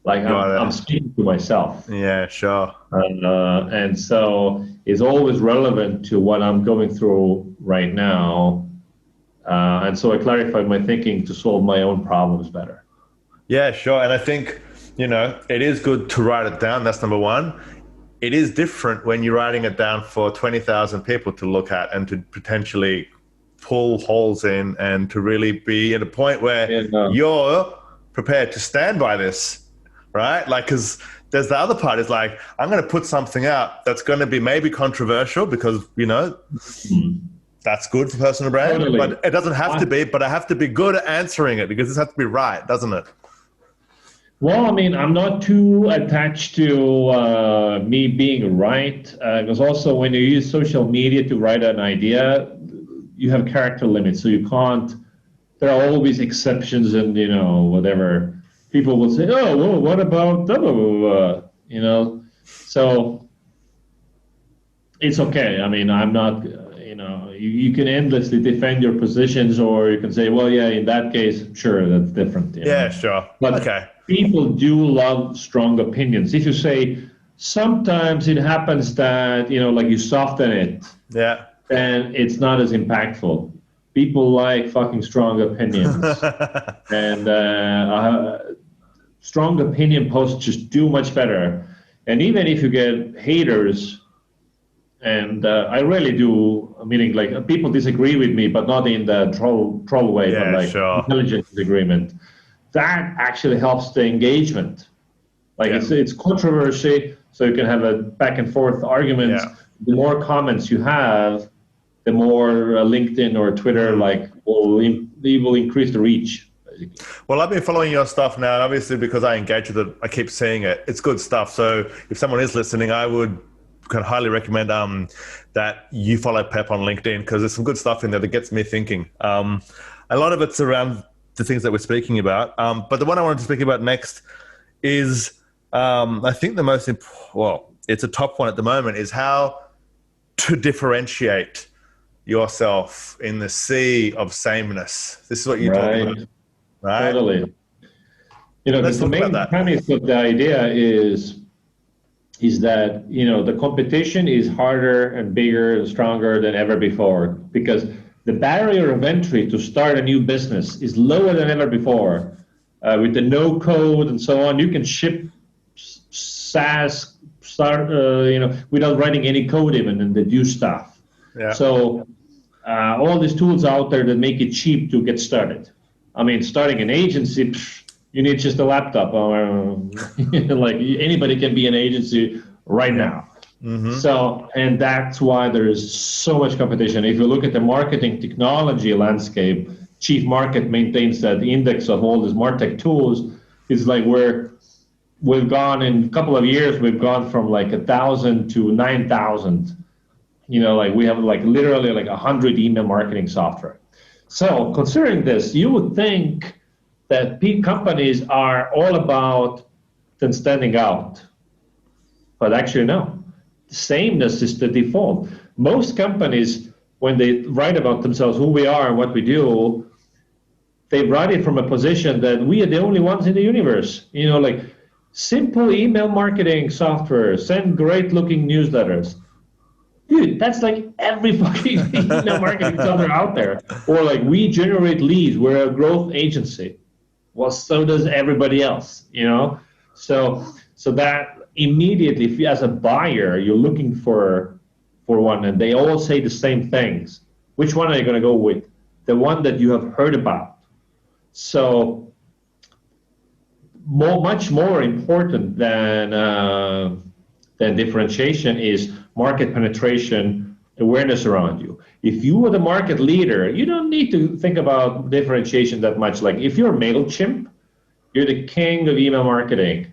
Like I'm speaking to myself. Yeah, sure. And so it's always relevant to what I'm going through right now. And so I clarified my thinking to solve my own problems better. Yeah, sure. And I think, it is good to write it down. That's number one. It is different when you're writing it down for 20,000 people to look at and to potentially pull holes in and to really be at a point where you're prepared to stand by this. Right? Like, because there's the other part is like, I'm going to put something out that's going to be maybe controversial because, that's good for personal brand, totally. But it doesn't have to be, but I have to be good at answering it because this has to be right, doesn't it? Well, I'm not too attached to me being right, because also when you use social media to write an idea, you have character limits, so you can't, there are always exceptions and, whatever. People will say, oh, well, what about blah, blah, blah, blah, So it's okay. I'm not, you can endlessly defend your positions, or you can say, well, yeah, in that case, sure, that's different. Yeah, sure. But people do love strong opinions. If you say, sometimes it happens that, like you soften it, then it's not as impactful. People like fucking strong opinions. And strong opinion posts just do much better. And even if you get haters, and I really do, meaning like people disagree with me, but not in the troll way, but like intelligent disagreement, that actually helps the engagement. Like it's controversy, so you can have a back and forth argument. The more comments you have, the more LinkedIn or Twitter will increase the reach. Well, I've been following your stuff now, and obviously because I engage with it, I keep seeing it. It's good stuff. So if someone is listening, I would highly recommend that you follow Pep on LinkedIn, because there's some good stuff in there that gets me thinking. A lot of it's around the things that we're speaking about. But the one I wanted to speak about next is, I think the most it's a top one at the moment, is how to differentiate yourself in the sea of sameness. This is what you talk about, right? Totally. You know, the main premise of the idea is that, you know, the competition is harder and bigger and stronger than ever before, because the barrier of entry to start a new business is lower than ever before. With the no code and so on, you can ship SaaS without writing any code even, and they do stuff. Yeah. So all these tools out there that make it cheap to get started. I mean, starting an agency, you need just a laptop, or like anybody can be an agency right now. Mm-hmm. So, and that's why there is so much competition. If you look at the marketing technology landscape, Chief Market maintains that index of all these MarTech tools. Is like we've gone in a couple of years, we've gone from like 1,000 to 9,000. You know, like we have like literally like 100 email marketing software. So considering this, you would think that companies are all about then standing out. But actually, no. Sameness is the default. Most companies, when they write about themselves, who we are and what we do, they write it from a position that we are the only ones in the universe. You know, like simple email marketing software, send great looking newsletters. Dude, that's like every fucking email marketing software out there. Or like, we generate leads, we're a growth agency. Well, so does everybody else, you know? So that immediately, if you, as a buyer, you're looking for one and they all say the same things, which one are you going to go with? The one that you have heard about. So much more important than differentiation is market penetration, awareness around you. If you are the market leader, you don't need to think about differentiation that much. Like if you're MailChimp, you're the king of email marketing.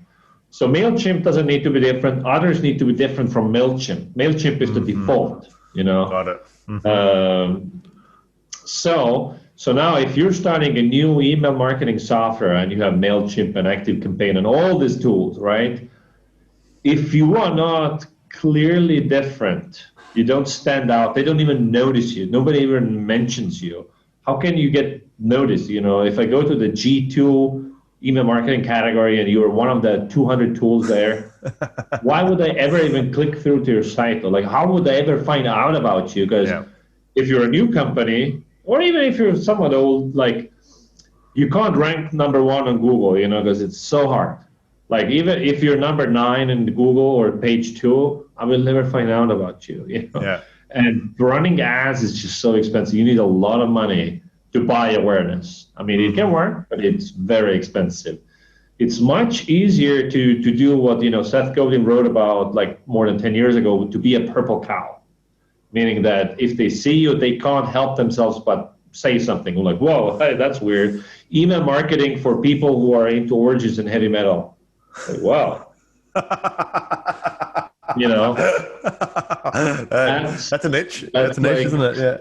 So MailChimp doesn't need to be different. Others need to be different from MailChimp. MailChimp is the default, you know. Got it. Mm-hmm. So now if you're starting a new email marketing software and you have MailChimp and ActiveCampaign and all these tools, right? If you are not clearly different, you don't stand out, they don't even notice you, nobody even mentions you, how can you get noticed? You know, if I go to the G2 email marketing category and you're one of the 200 tools there, why would they ever even click through to your site? Or like, how would they ever find out about you? Because if you're a new company, or even if you're somewhat old, like you can't rank number one on Google, you know, because it's so hard. Like even if you're number 9 in Google or page 2, I will never find out about you. You know? Yeah. And running ads is just so expensive. You need a lot of money to buy awareness. I mean, it can work, but it's very expensive. It's much easier to do what, you know, Seth Godin wrote about like more than 10 years ago, to be a purple cow, meaning that if they see you, they can't help themselves but say something like, whoa, hey, that's weird. Email marketing for people who are into orgies and heavy metal. Like, wow. You know, that's a niche. That's a niche, like, isn't it? Yeah.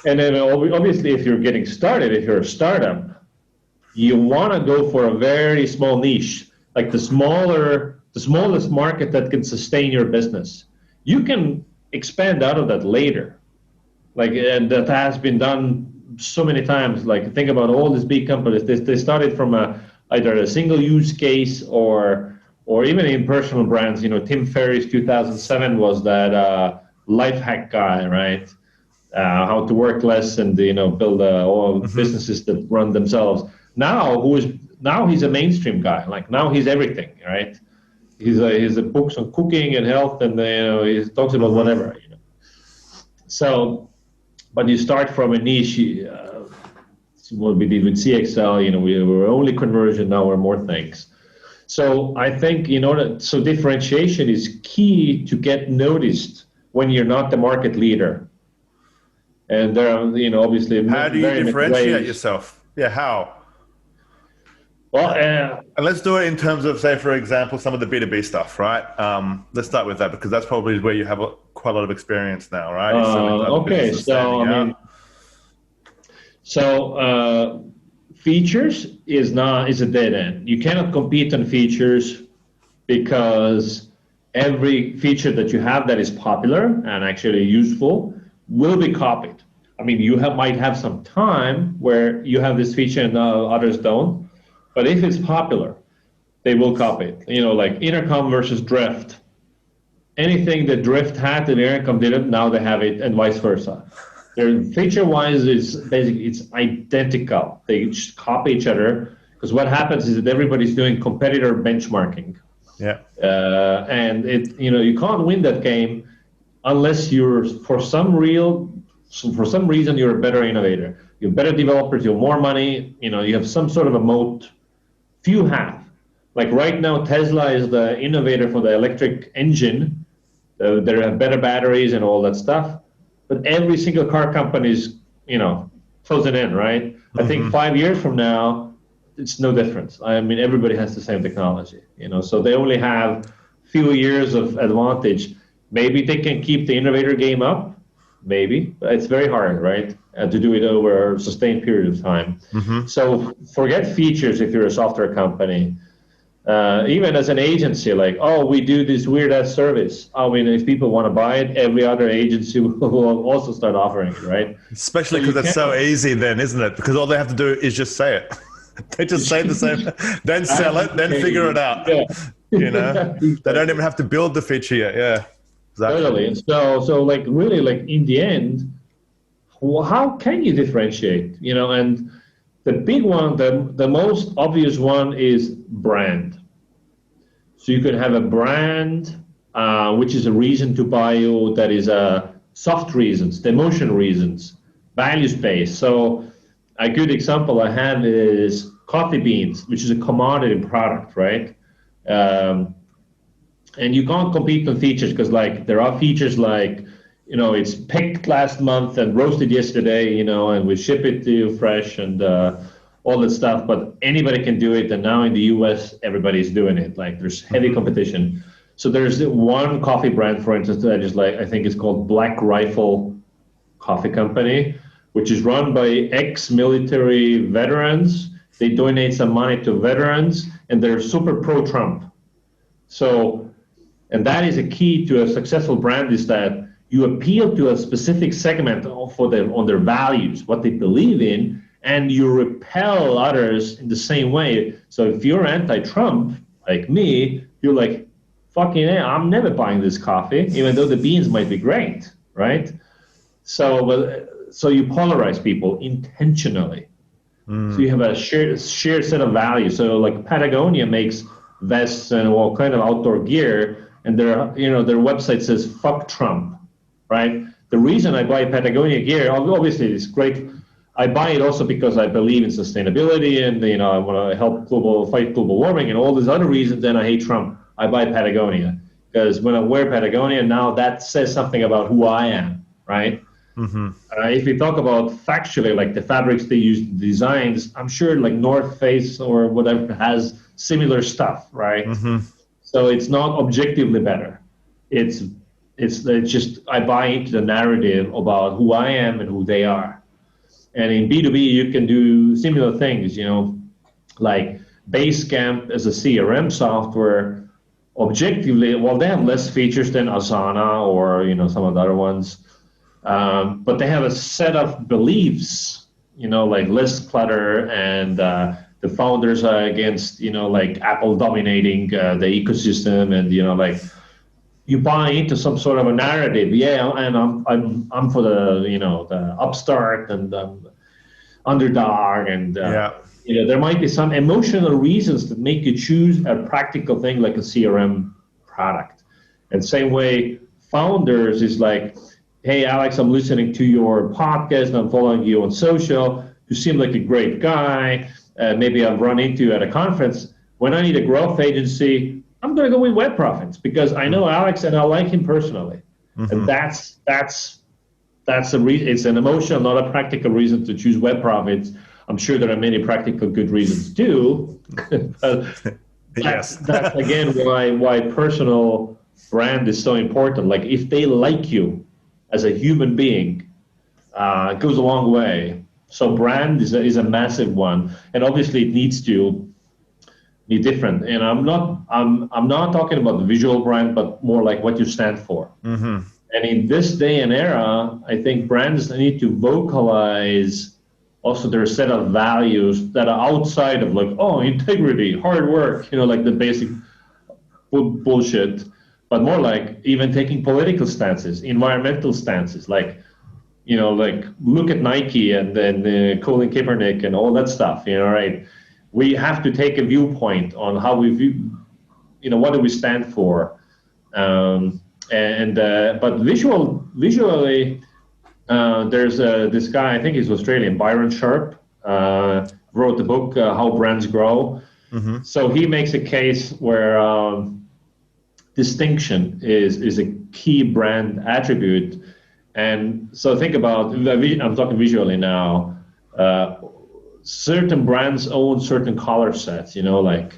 And then obviously, if you're getting started, if you're a startup, you want to go for a very small niche, like the smallest market that can sustain your business. You can expand out of that later, like, and that has been done so many times. Like, think about all these big companies. They started from either a single use case or even in personal brands. You know, Tim Ferriss 2007 was that life hack guy, right? How to work less and, you know, build all businesses that run themselves. Now he's a mainstream guy. Like now he's everything, right? He's a books on cooking and health, and, you know, he talks about whatever. You know, so, but you start from a niche. What we did with CXL, you know, we were only conversion, now we're more things. So I think so differentiation is key to get noticed when you're not the market leader. And there are, you know, obviously, how do you differentiate yourself? Yeah, how? Well, and let's do it in terms of, say, for example, some of the B2B stuff, right? Let's start with that, because that's probably where you have quite a lot of experience now, right? Okay, so I mean, features is a dead end. You cannot compete on features because every feature that you have that is popular and actually useful will be copied. I mean, might have some time where you have this feature and others don't, but if it's popular, they will copy it. You know, like intercom versus drift. Anything that drift had that intercom didn't, now they have it, and vice versa. Their feature-wise, it's identical. They just copy each other, because what happens is that everybody's doing competitor benchmarking. Yeah. And you can't win that game unless you're for some reason you're a better innovator. You're better developers. You have more money. You have some sort of a moat. Few have. Like right now, Tesla is the innovator for the electric engine. They have better batteries and all that stuff. But every single car company is, closing in, right? I think 5 years from now, it's no difference. I mean, everybody has the same technology, so they only have few years of advantage. Maybe they can keep the innovator game up, maybe, but it's very hard, right, to do it over a sustained period of time. So forget features if you're a software company. Even as an agency, like, we do this weird-ass service. I mean, if people want to buy it, every other agency will also start offering it, right? Especially because it's so easy then, isn't it? Because all they have to do is just say it. They just say the same, then sell it, then figure it out. Yeah. They don't even have to build the feature yet. Yeah, exactly. Totally. And so like, really, like, in the end, how can you differentiate? And the big one, the most obvious one is brand. So you could have a brand, which is a reason to buy you, that is soft reasons, the emotion reasons, values-based. So a good example I have is coffee beans, which is a commodity product, right? And you can't compete on features because, like, there are features like, it's picked last month and roasted yesterday, and we ship it to you fresh and all that stuff, but anybody can do it. And now in the US, everybody's doing it. Like, there's heavy competition. So there's one coffee brand, for instance, that I think it's called Black Rifle Coffee Company, which is run by ex-military veterans. They donate some money to veterans, and they're super pro-Trump. So, and that is a key to a successful brand, is that you appeal to a specific segment on their values, what they believe in, and you repel others in the same way. So if you're anti-Trump, like me, you're like, fucking hell, I'm never buying this coffee, even though the beans might be great, right? So you polarize people intentionally. So you have a shared set of values. So like Patagonia makes vests and all kind of outdoor gear, and their website says "fuck Trump," right? The reason I buy Patagonia gear, obviously, it's great. I buy it also because I believe in sustainability, and I want to help fight global warming, and all these other reasons. And I hate Trump. I buy Patagonia because when I wear Patagonia, now that says something about who I am, right? If we talk about factually, like the fabrics they use, the designs, I'm sure like North Face or whatever has similar stuff, right? So it's not objectively better. It's just I buy into the narrative about who I am and who they are. And in B2B, you can do similar things, like Basecamp as a CRM software. Objectively, well, they have less features than Asana or some of the other ones. But they have a set of beliefs, like less clutter, and the founders are against, like Apple dominating the ecosystem, and like you buy into some sort of a narrative. Yeah, and I'm for the the upstart and underdog, and there might be some emotional reasons that make you choose a practical thing like a CRM product. And same way, founders is like, hey, Alex, I'm listening to your podcast and I'm following you on social. You seem like a great guy. Maybe I've run into you at a conference. When I need a growth agency, I'm going to go with Web Profits because I know Alex and I like him personally. And that's a reason. It's an emotional, not a practical reason to choose Web Profits. I'm sure there are many practical good reasons too. That's again why personal brand is so important. Like if they like you as a human being, it goes a long way. So brand is a massive one, and obviously it needs to be different. And I'm not talking about the visual brand, but more like what you stand for. Mm-hmm. And in this day and era, I think brands need to vocalize also their set of values that are outside of like, oh, integrity, hard work, like the basic bullshit, but more like even taking political stances, environmental stances, like, like look at Nike and then Colin Kaepernick and all that stuff, right? We have to take a viewpoint on how we view, what do we stand for? But visually, there's this guy, I think he's Australian, Byron Sharp, wrote the book, How Brands Grow. Mm-hmm. So he makes a case where distinction is a key brand attribute. And so think about, I'm talking visually now, certain brands own certain color sets, like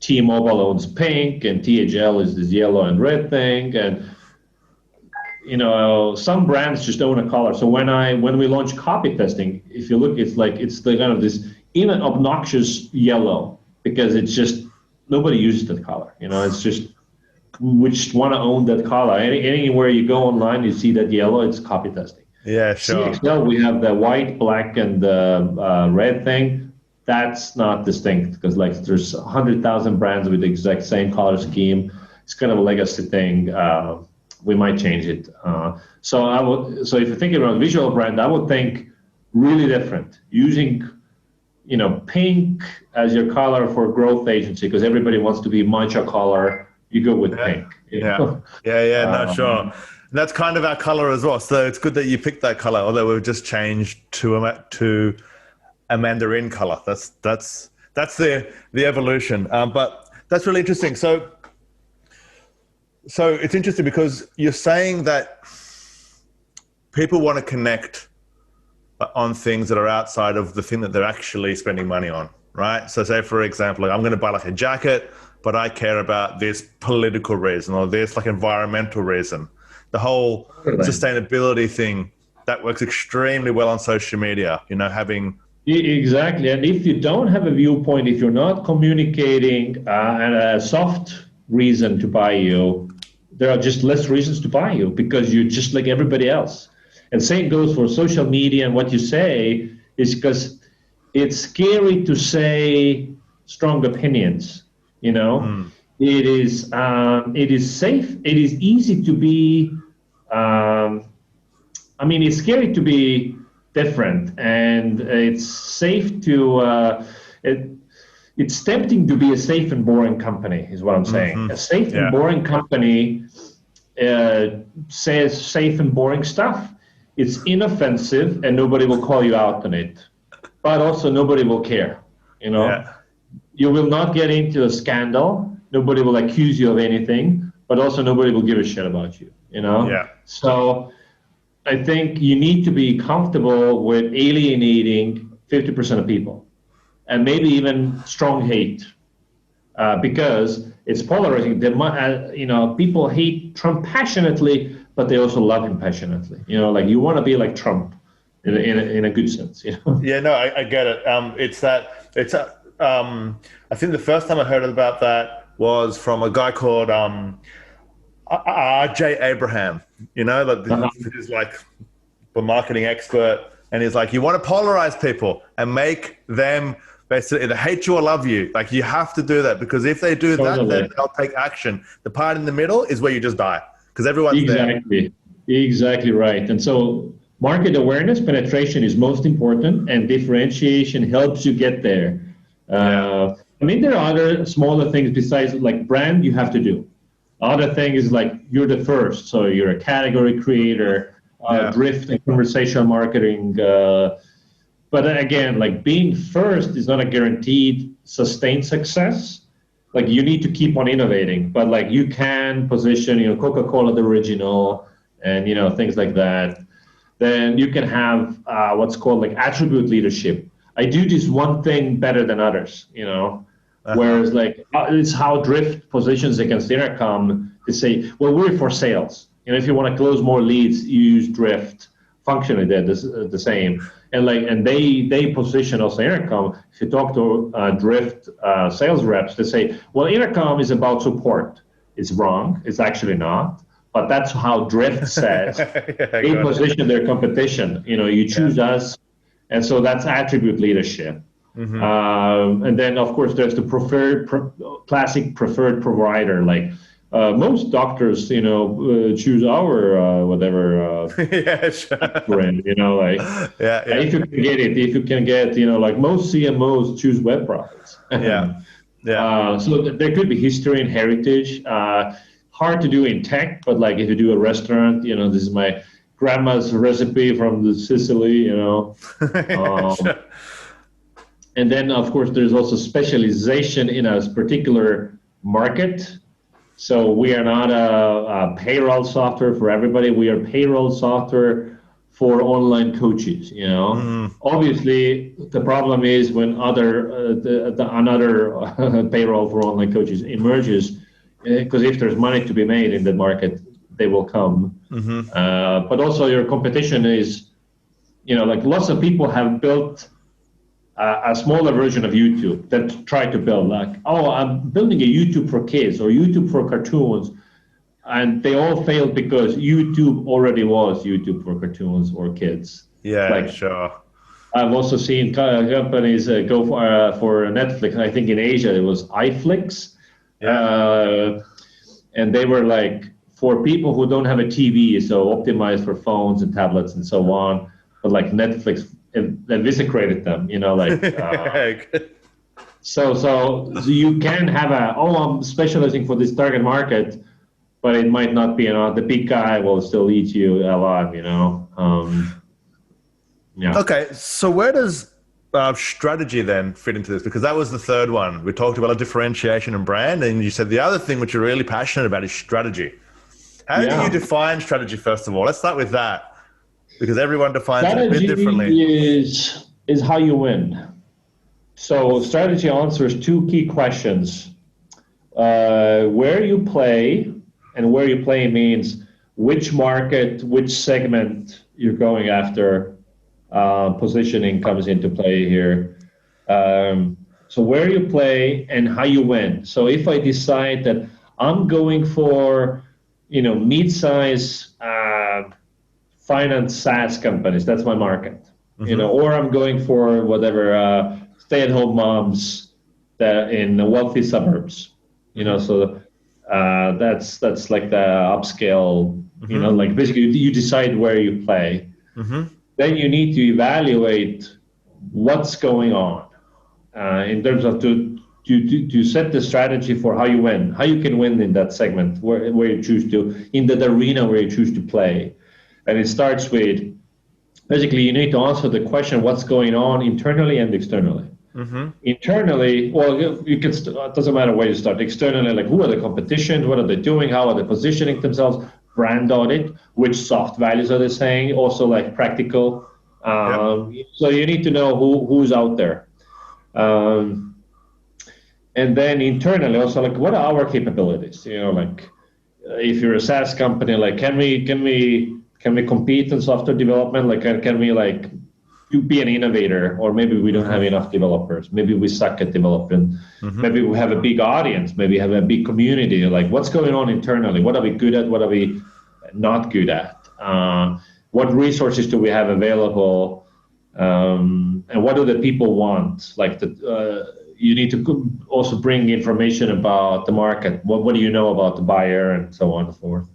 T-Mobile owns pink and THL is this yellow and red thing. And, some brands just own a color. So when we launch copy testing, if you look, it's the kind of this even obnoxious yellow, because it's just, nobody uses that color. It's just, we just want to own that color. Anywhere you go online, you see that yellow, it's copy testing. Yeah, sure. CXL, we have the white, black, and the red thing. That's not distinct because there's 100,000 brands with the exact same color scheme. It's kind of a legacy thing. We might change it. So if you're thinking about a visual brand, I would think really different, using pink as your color for growth agency, because everybody wants to be matcha color. You go with pink. No, sure. And that's kind of our color as well. So it's good that you picked that color, although we've just changed to a mandarin color. That's the evolution. But that's really interesting. So it's interesting because you're saying that people want to connect on things that are outside of the thing that they're actually spending money on, right? So say, for example, I'm going to buy a jacket, but I care about this political reason or this environmental reason. The whole sustainability thing, that works extremely well on social media, having... Exactly. And if you don't have a viewpoint, if you're not communicating and a soft reason to buy you, there are just less reasons to buy you because you're just like everybody else. And same goes for social media, and what you say is because it's scary to say strong opinions, It is safe. It is easy to be, it's scary to be different, and it's safe to, it's tempting to be a safe and boring company, is what I'm saying. Mm-hmm. A safe and boring company says safe and boring stuff. It's inoffensive, and nobody will call you out on it. But also, nobody will care. You will not get into a scandal. Nobody will accuse you of anything. But also, nobody will give a shit about you. So I think you need to be comfortable with alienating 50% of people. And maybe even strong hate, because it's polarizing. People hate Trump passionately, but they also love him passionately. You want to be like Trump, in a good sense. Yeah, no, I get it. I think the first time I heard about that was from a guy called R.J. Abraham. This is like a marketing expert, and he's like, you want to polarize people and make them basically either hate you or love you. You have to do that, because if they do that, then they'll take action. The part in the middle is where you just die, because everyone's there. Exactly right. And so market awareness, penetration is most important, and differentiation helps you get there. There are other smaller things besides brand you have to do. Other thing is you're the first, so you're a category creator, drift and conversational marketing. But again, being first is not a guaranteed sustained success. You need to keep on innovating, but you can position, Coca-Cola the original, and things like that. Then you can have what's called attribute leadership. I do this one thing better than others, Whereas it's how Drift positions against Intercom to say, well, we're for sales. If you want to close more leads, you use Drift. functionally they're the same. And they position also intercom. If you talk to Drift sales reps, they say, well, intercom is about support. It's wrong. It's actually not. But that's how Drift says they position their competition. You choose us, and so that's attribute leadership. And then, of course, there's the classic preferred provider. Like most doctors, choose our whatever brand. If you can get it, like most CMOs choose web products. So there could be history and heritage. Hard to do in tech, but like if you do a restaurant, this is my grandma's recipe from Sicily. And then, of course, there's also specialization in a particular market. So we are not a payroll software for everybody. We are payroll software for online coaches. Obviously, the problem is when another payroll for online coaches emerges, because if there's money to be made in that market, they will come. But also your competition is, like lots of people have built a smaller version of YouTube that try to build like, I'm building a YouTube for kids or YouTube for cartoons. And they all failed because YouTube already was YouTube for cartoons or kids. Sure. I've also seen companies go for Netflix. I think in Asia it was iFlix. And they were like for people who don't have a TV, so optimized for phones and tablets and so on. But like Netflix eviscerated them, so you can have I'm specializing for this target market, but it might not be, the big guy will still eat you alive, Okay, so where does strategy then fit into this? Because that was the third one. We talked about a differentiation and brand, and you said the other thing which you're really passionate about is strategy. How do you define strategy, first of all? Let's start with that, because everyone defines it a bit differently. Strategy is how you win. So strategy answers two key questions. Where you play, and where you play means which market, which segment you're going after. Positioning comes into play here. So where you play and how you win. So if I decide that I'm going for, mid-size finance SaaS companies, that's my market. Or I'm going for whatever stay-at-home moms that in the wealthy suburbs. So that's like the upscale. Like basically you decide where you play. Then you need to evaluate what's going on in terms of to set the strategy for how you win, how you can win in that segment where you choose to, in that arena where you choose to play. And it starts with, basically you need to answer the question, what's going on internally and externally. Internally, well, you can, it doesn't matter where you start. Externally, like who are the competition, what are they doing, how are they positioning themselves, brand audit, which soft values are they saying, also like practical. So you need to know who's out there. And then internally also, like what are our capabilities? Like if you're a SaaS company, like can we compete in software development? Like can we like be an innovator, or maybe we don't have enough developers. Maybe we suck at development. Maybe we have a big audience. Maybe we have a big community. Like what's going on internally? What are we good at? What are we not good at? What resources do we have available? And what do the people want? Like you need to also bring information about the market. What do you know about the buyer, and so on and so forth.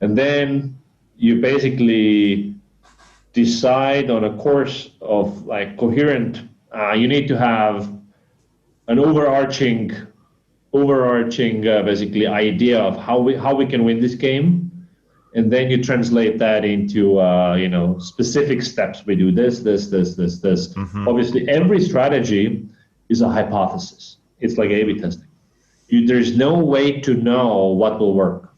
And then you basically decide on a course of like coherent. You need to have an overarching basically idea of how we can win this game, and then you translate that into specific steps. We do this. Obviously, every strategy is a hypothesis. It's like A/B testing. There's no way to know what will work.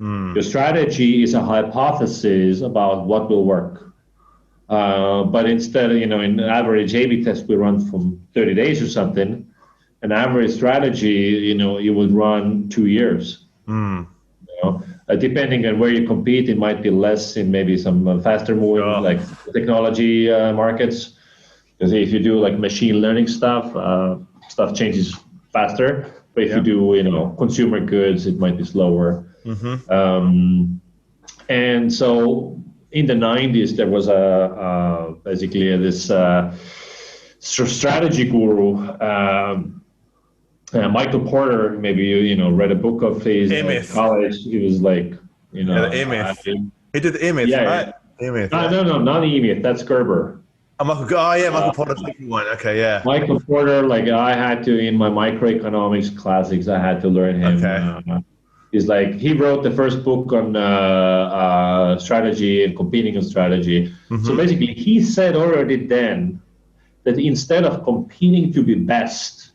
Your strategy is a hypothesis about what will work. But instead, in average A/B test we run from 30 days or something, an average strategy, you would run 2 years. Depending on where you compete, it might be less in maybe some faster moving like technology markets. Because if you do like machine learning stuff, stuff changes faster. But if you do, consumer goods, it might be slower. And so in the 90s, there was basically this strategy guru, Michael Porter. Maybe you read a book of his in college. He was like, he did E-Myth, right? E-Myth. No, not E-Myth. That's Gerber. Michael Porter's second one. Okay, yeah. Michael Porter, like I had to, in my microeconomics classics, I had to learn him. Okay. He's like, he wrote the first book on strategy and competing on strategy. So basically, he said already then that instead of competing to be best,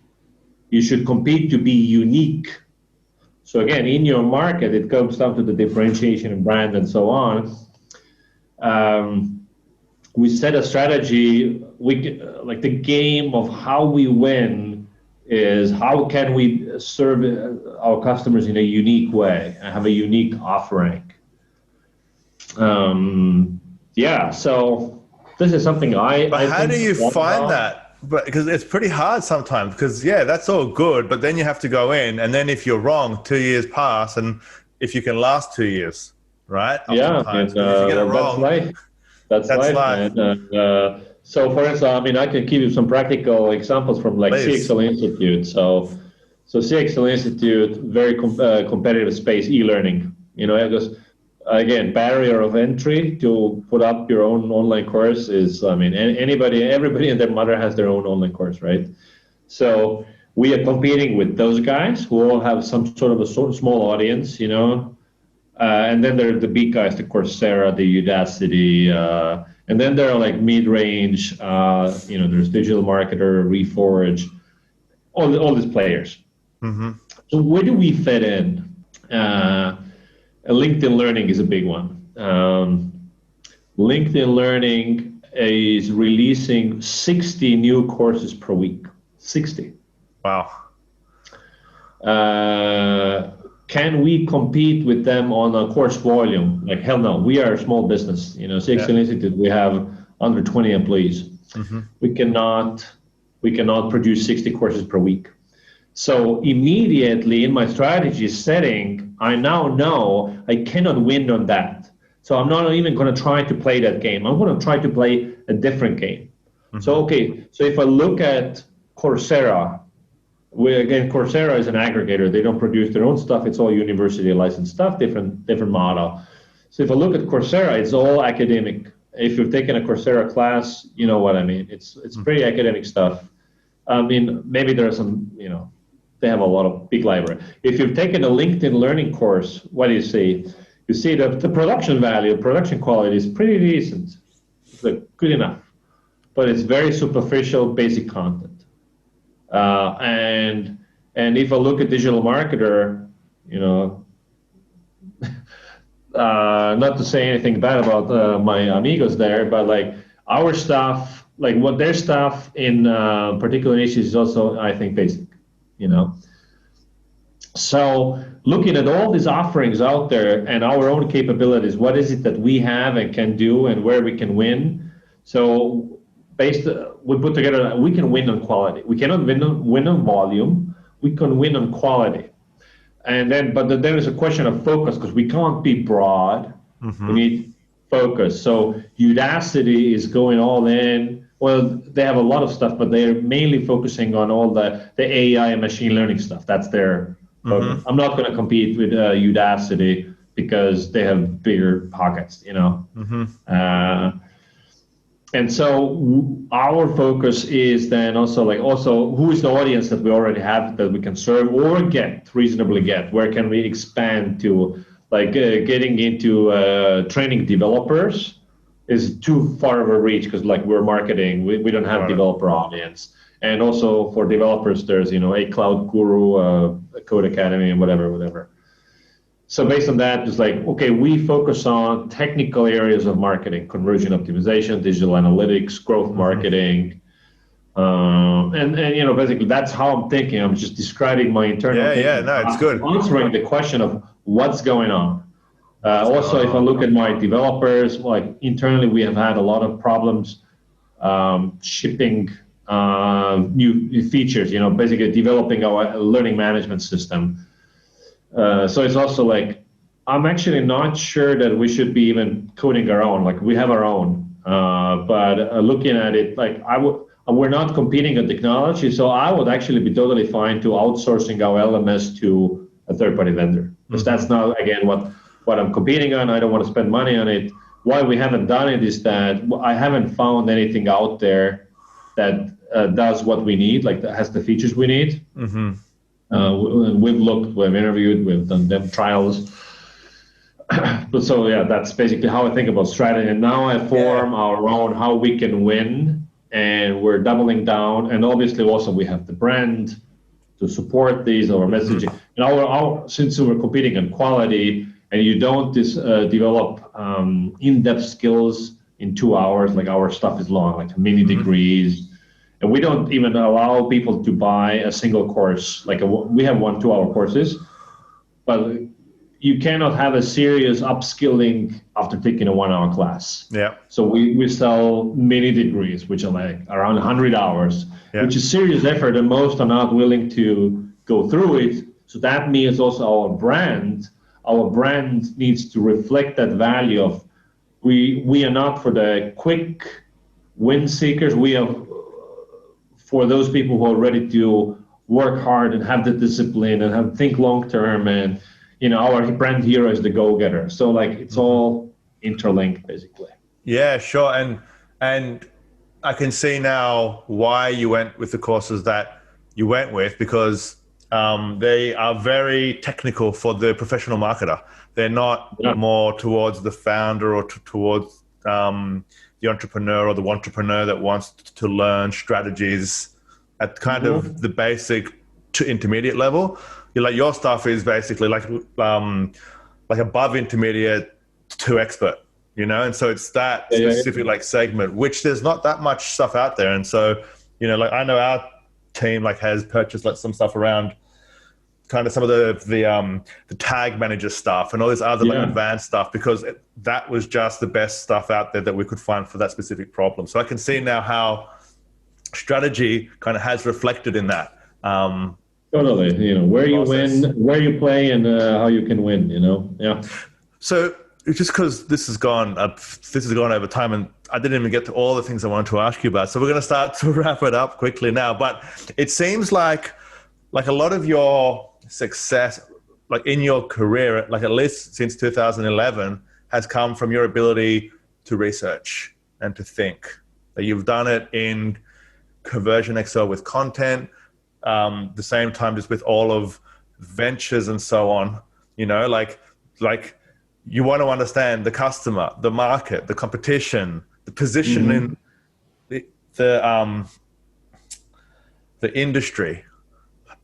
you should compete to be unique. So again, in your market, it comes down to the differentiation and brand and so on. We set a strategy, like the game of how we win is how can we serve our customers in a unique way and have a unique offering. So this is something But how do you find that? But because it's pretty hard sometimes, because that's all good, but then you have to go in, and then if you're wrong, 2 years pass, and if you can last 2 years, right? Oftentimes, and, if you get it wrong, that's life. And, so for instance, I can give you some practical examples from like CXL Institute. So CXL Institute, very competitive space, e-learning, because again, barrier of entry to put up your own online course is, everybody and their mother has their own online course, right? So we are competing with those guys who all have some sort of a small audience, and then there are the big guys, the Coursera, the Udacity, and then there are like mid-range, there's Digital Marketer, Reforge, all these players. So where do we fit in? LinkedIn Learning is a big one. LinkedIn Learning is releasing 60 new courses per week. 60. Wow. Can we compete with them on a course volume? Like, hell no. We are a small business. CXL Institute, we have under 20 employees. We cannot produce 60 courses per week. So immediately in my strategy setting, I now know I cannot win on that. So I'm not even going to try to play that game. I'm going to try to play a different game. So if I look at Coursera, Coursera is an aggregator. They don't produce their own stuff. It's all university licensed stuff, different model. So if I look at Coursera, it's all academic. If you've taken a Coursera class, you know what I mean. It's pretty academic stuff. Maybe there are some, they have a lot of big library. If you've taken a LinkedIn Learning course, what do you see? You see the production value, production quality is pretty decent. It's like good enough. But it's very superficial, basic content. And if I look at Digital Marketer, not to say anything bad about my amigos there, but like our stuff, like what their stuff in particular niches is also, I think, basic. So looking at all these offerings out there and our own capabilities, what is it that we have and can do and where we can win? So we put together, we can win on quality. We cannot win on volume. We can win on quality. But then there's a question of focus, because we can't be broad. We need focus. So Udacity is going all in. Well, they have a lot of stuff, but they're mainly focusing on all the AI and machine learning stuff. That's their focus. I'm not going to compete with Udacity because they have bigger pockets, and so our focus is then also who is the audience that we already have that we can serve or reasonably get? Where can we expand to? Like getting into training developers is too far of a reach, because like we're marketing, we don't have developer audience. And also for developers, there's a Cloud Guru, a Code Academy, and whatever. So based on that, it's like, okay, we focus on technical areas of marketing, conversion optimization, digital analytics, growth marketing. And basically that's how I'm thinking. I'm just describing my internal thinking. No, it's good. Answering the question of what's going on. Also, if I look at my developers, like internally, we have had a lot of problems shipping new features, basically developing our learning management system. So it's also like, I'm actually not sure that we should be even coding our own. Like we have our own, but looking at it, like we're not competing on technology. So I would actually be totally fine to outsourcing our LMS to a third-party vendor, because that's not, again, what I'm competing on. I don't want to spend money on it. Why we haven't done it is that I haven't found anything out there that does what we need, like that has the features we need. We've looked, we've interviewed, we've done dev trials. But so yeah, that's basically how I think about strategy. And now I form our own how we can win, and we're doubling down. And obviously also we have the brand to support these, our messaging. And our since we're competing on quality, and you don't develop in-depth skills in 2 hours, like our stuff is long, like mini degrees. And we don't even allow people to buy a single course. Like we have 1 2-hour courses, but you cannot have a serious upskilling after taking a 1-hour class. Yeah. So we sell mini degrees, which are like around 100 hours, which is serious effort, and most are not willing to go through it. So that means also our brand needs to reflect that value of we are not for the quick win seekers. We are for those people who are ready to work hard and have the discipline and think long term, and our brand hero is the go-getter. So like it's all interlinked basically. Yeah, sure. And I can see now why you went with the courses that you went with, because they are very technical for the professional marketer. They're not more towards the founder or towards the entrepreneur or the entrepreneur that wants to learn strategies at kind of the basic to intermediate level. Your stuff is basically like above intermediate to expert, and so it's that specific like segment, which there's not that much stuff out there. And so, like I know our team like has purchased like some stuff around kind of some of the tag manager stuff and all this other like advanced stuff, because that was just the best stuff out there that we could find for that specific problem. So I can see now how strategy kind of has reflected in that. Totally, where you win, where you play, and how you can win. Yeah. So just because this has gone over time, and I didn't even get to all the things I wanted to ask you about, so we're going to start to wrap it up quickly now. But it seems like a lot of your success, like in your career, like at least since 2011, has come from your ability to research and to think. That you've done it in Conversion Excel with content. The same time just with all of ventures and so on, like you want to understand the customer, the market, the competition, the position in the industry.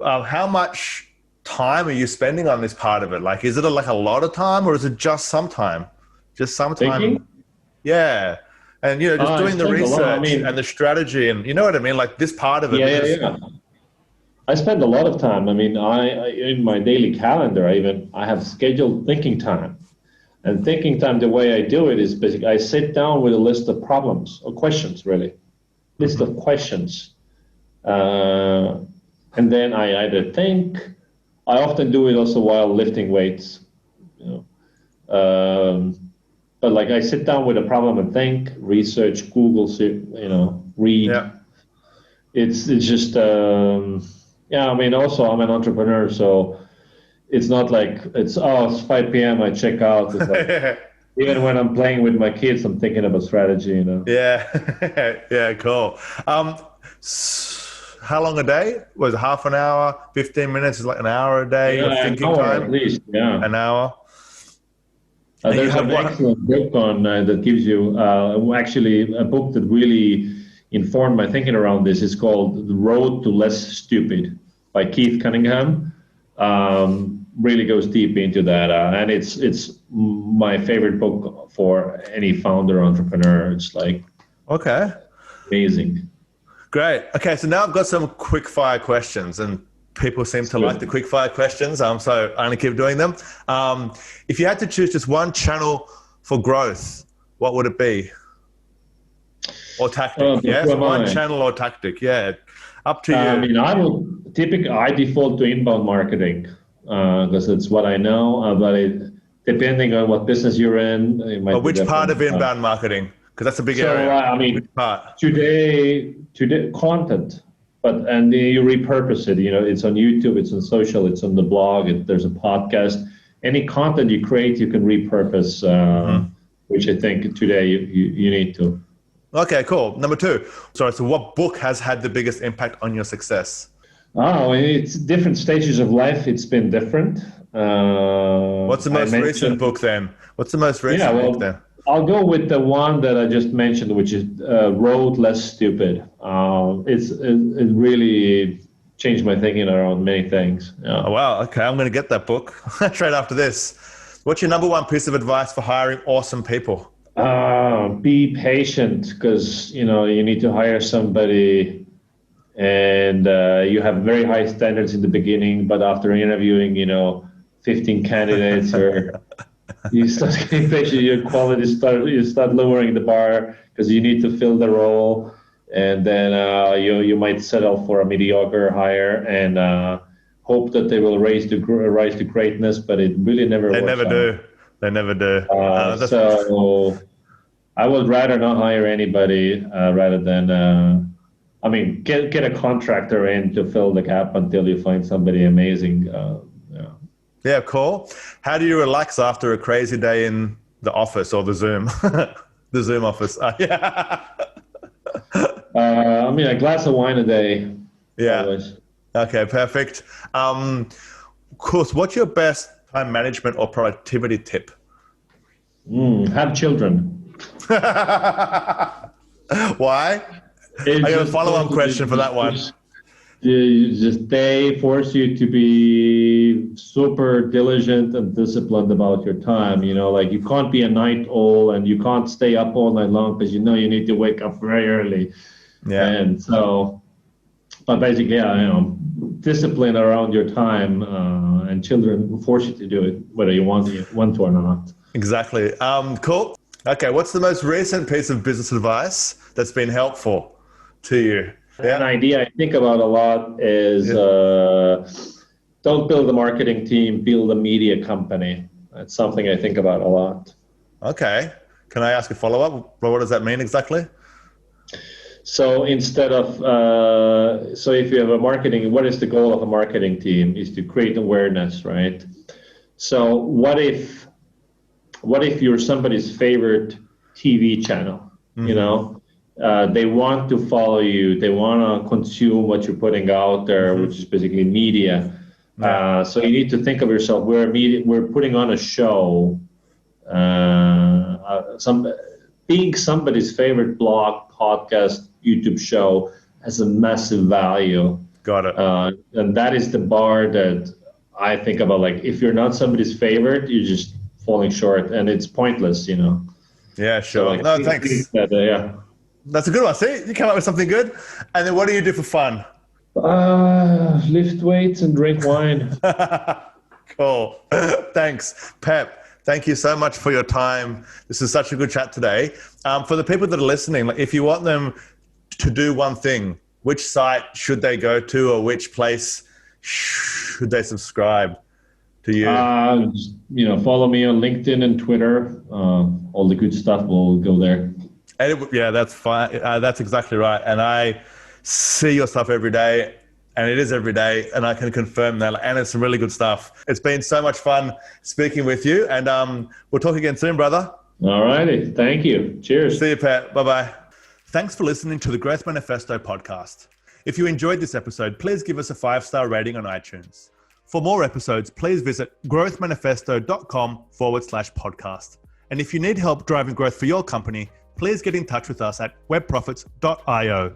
How much time are you spending on this part of it? Like, is it like a lot of time, or is it just some time? Just some time. Thinking? Yeah. And, just doing the research and the strategy, and you know what I mean? Like this part of it. Yeah. I spend a lot of time. I mean, I in my daily calendar, I have scheduled thinking time. And thinking time, the way I do it is basically I sit down with a list of problems or questions, really. List of questions. And then I either think, I often do it also while lifting weights, but like I sit down with a problem and think, research, Google, read. Yeah. It's just, also I'm an entrepreneur, so it's not like it's 5 p.m. I check out. It's like, even when I'm playing with my kids, I'm thinking about strategy. Yeah, yeah, cool. How long a day? Was it half an hour, 15 minutes? Is like an hour a day of thinking an hour time? At least, yeah. An hour. There's an excellent book on that gives you actually a book that really informed my thinking around this. It's called The Road to Less Stupid by Keith Cunningham. Really goes deep into that, and it's my favorite book for any founder or entrepreneur. It's like amazing. Great. Okay, so now I've got some quick fire questions, and people seem to like the quickfire questions, so I only keep doing them. If you had to choose just one channel for growth, what would it be? Or tactic? Yes, one channel or tactic. Yeah, up to you. I mean, I default to inbound marketing because it's what I know. But depending on what business you're in, it might. But which part of inbound marketing? Because that's a big area. I mean, which part? Today content, and you repurpose it. You know, it's on YouTube, it's on social, it's on the blog. There's a podcast. Any content you create, you can repurpose, which I think today you need to. Okay, cool. Number 2. So what book has had the biggest impact on your success? Oh, it's different stages of life. It's been different. What's the most recent book then? What's the most recent book then? I'll go with the one that I just mentioned, which is Road Less Stupid. It really changed my thinking around many things. Yeah. Oh, wow. Okay, I'm going to get that book straight after this. What's your number 1 piece of advice for hiring awesome people? Be patient, because you need to hire somebody, and you have very high standards in the beginning, but after interviewing 15 candidates, you start getting patient, your quality you start lowering the bar because you need to fill the role, and then you might settle for a mediocre hire and hope that they will rise to greatness, but it really never works. They never do. So I would rather not hire anybody rather than, get a contractor in to fill the gap until you find somebody amazing. Yeah, cool. How do you relax after a crazy day in the office or the Zoom? The Zoom office. Yeah. A glass of wine a day. Yeah. Always. Okay, perfect. Of course, what's your best time management or productivity tip? Have children. Why? I got a follow-up question for that one. They force you to be super diligent and disciplined about your time. You can't be a night owl and you can't stay up all night long because you need to wake up very early. Yeah. And so, but basically, discipline around your time, and children will force you to do it whether you want to or not. Exactly. Cool. Okay, what's the most recent piece of business advice that's been helpful to you? Yeah. An idea I think about a lot is don't build a marketing team, build a media company. That's something I think about a lot. Okay. Can I ask a follow-up? What does that mean exactly? So instead of, if you have a marketing, what is the goal of a marketing team? Is to create awareness, right? So what if you're somebody's favorite TV channel, they want to follow you. They want to consume what you're putting out there, which is basically media. Yeah. So you need to think of yourself. We're putting on a show. Being somebody's favorite blog, podcast, YouTube show has a massive value. Got it. And that is the bar that I think about. Like, if you're not somebody's favorite, you're just falling short, and it's pointless, Yeah, sure. So Thanks. Yeah. That's a good one. See, you came up with something good. And then what do you do for fun? Lift weights and drink wine. Cool. Thanks, Pep. Thank you so much for your time. This is such a good chat today. For the people that are listening, if you want them to do one thing, which site should they go to, or which place should they subscribe to you? Follow me on LinkedIn and Twitter. All the good stuff will go there. Yeah, that's fine. That's exactly right. And I see your stuff every day, and it is every day, and I can confirm that. And it's some really good stuff. It's been so much fun speaking with you, and we'll talk again soon, brother. All righty. Thank you. Cheers. See you, Pat. Bye-bye. Thanks for listening to the Growth Manifesto podcast. If you enjoyed this episode, please give us a 5-star rating on iTunes. For more episodes, please visit growthmanifesto.com/podcast. And if you need help driving growth for your company, please get in touch with us at webprofits.io.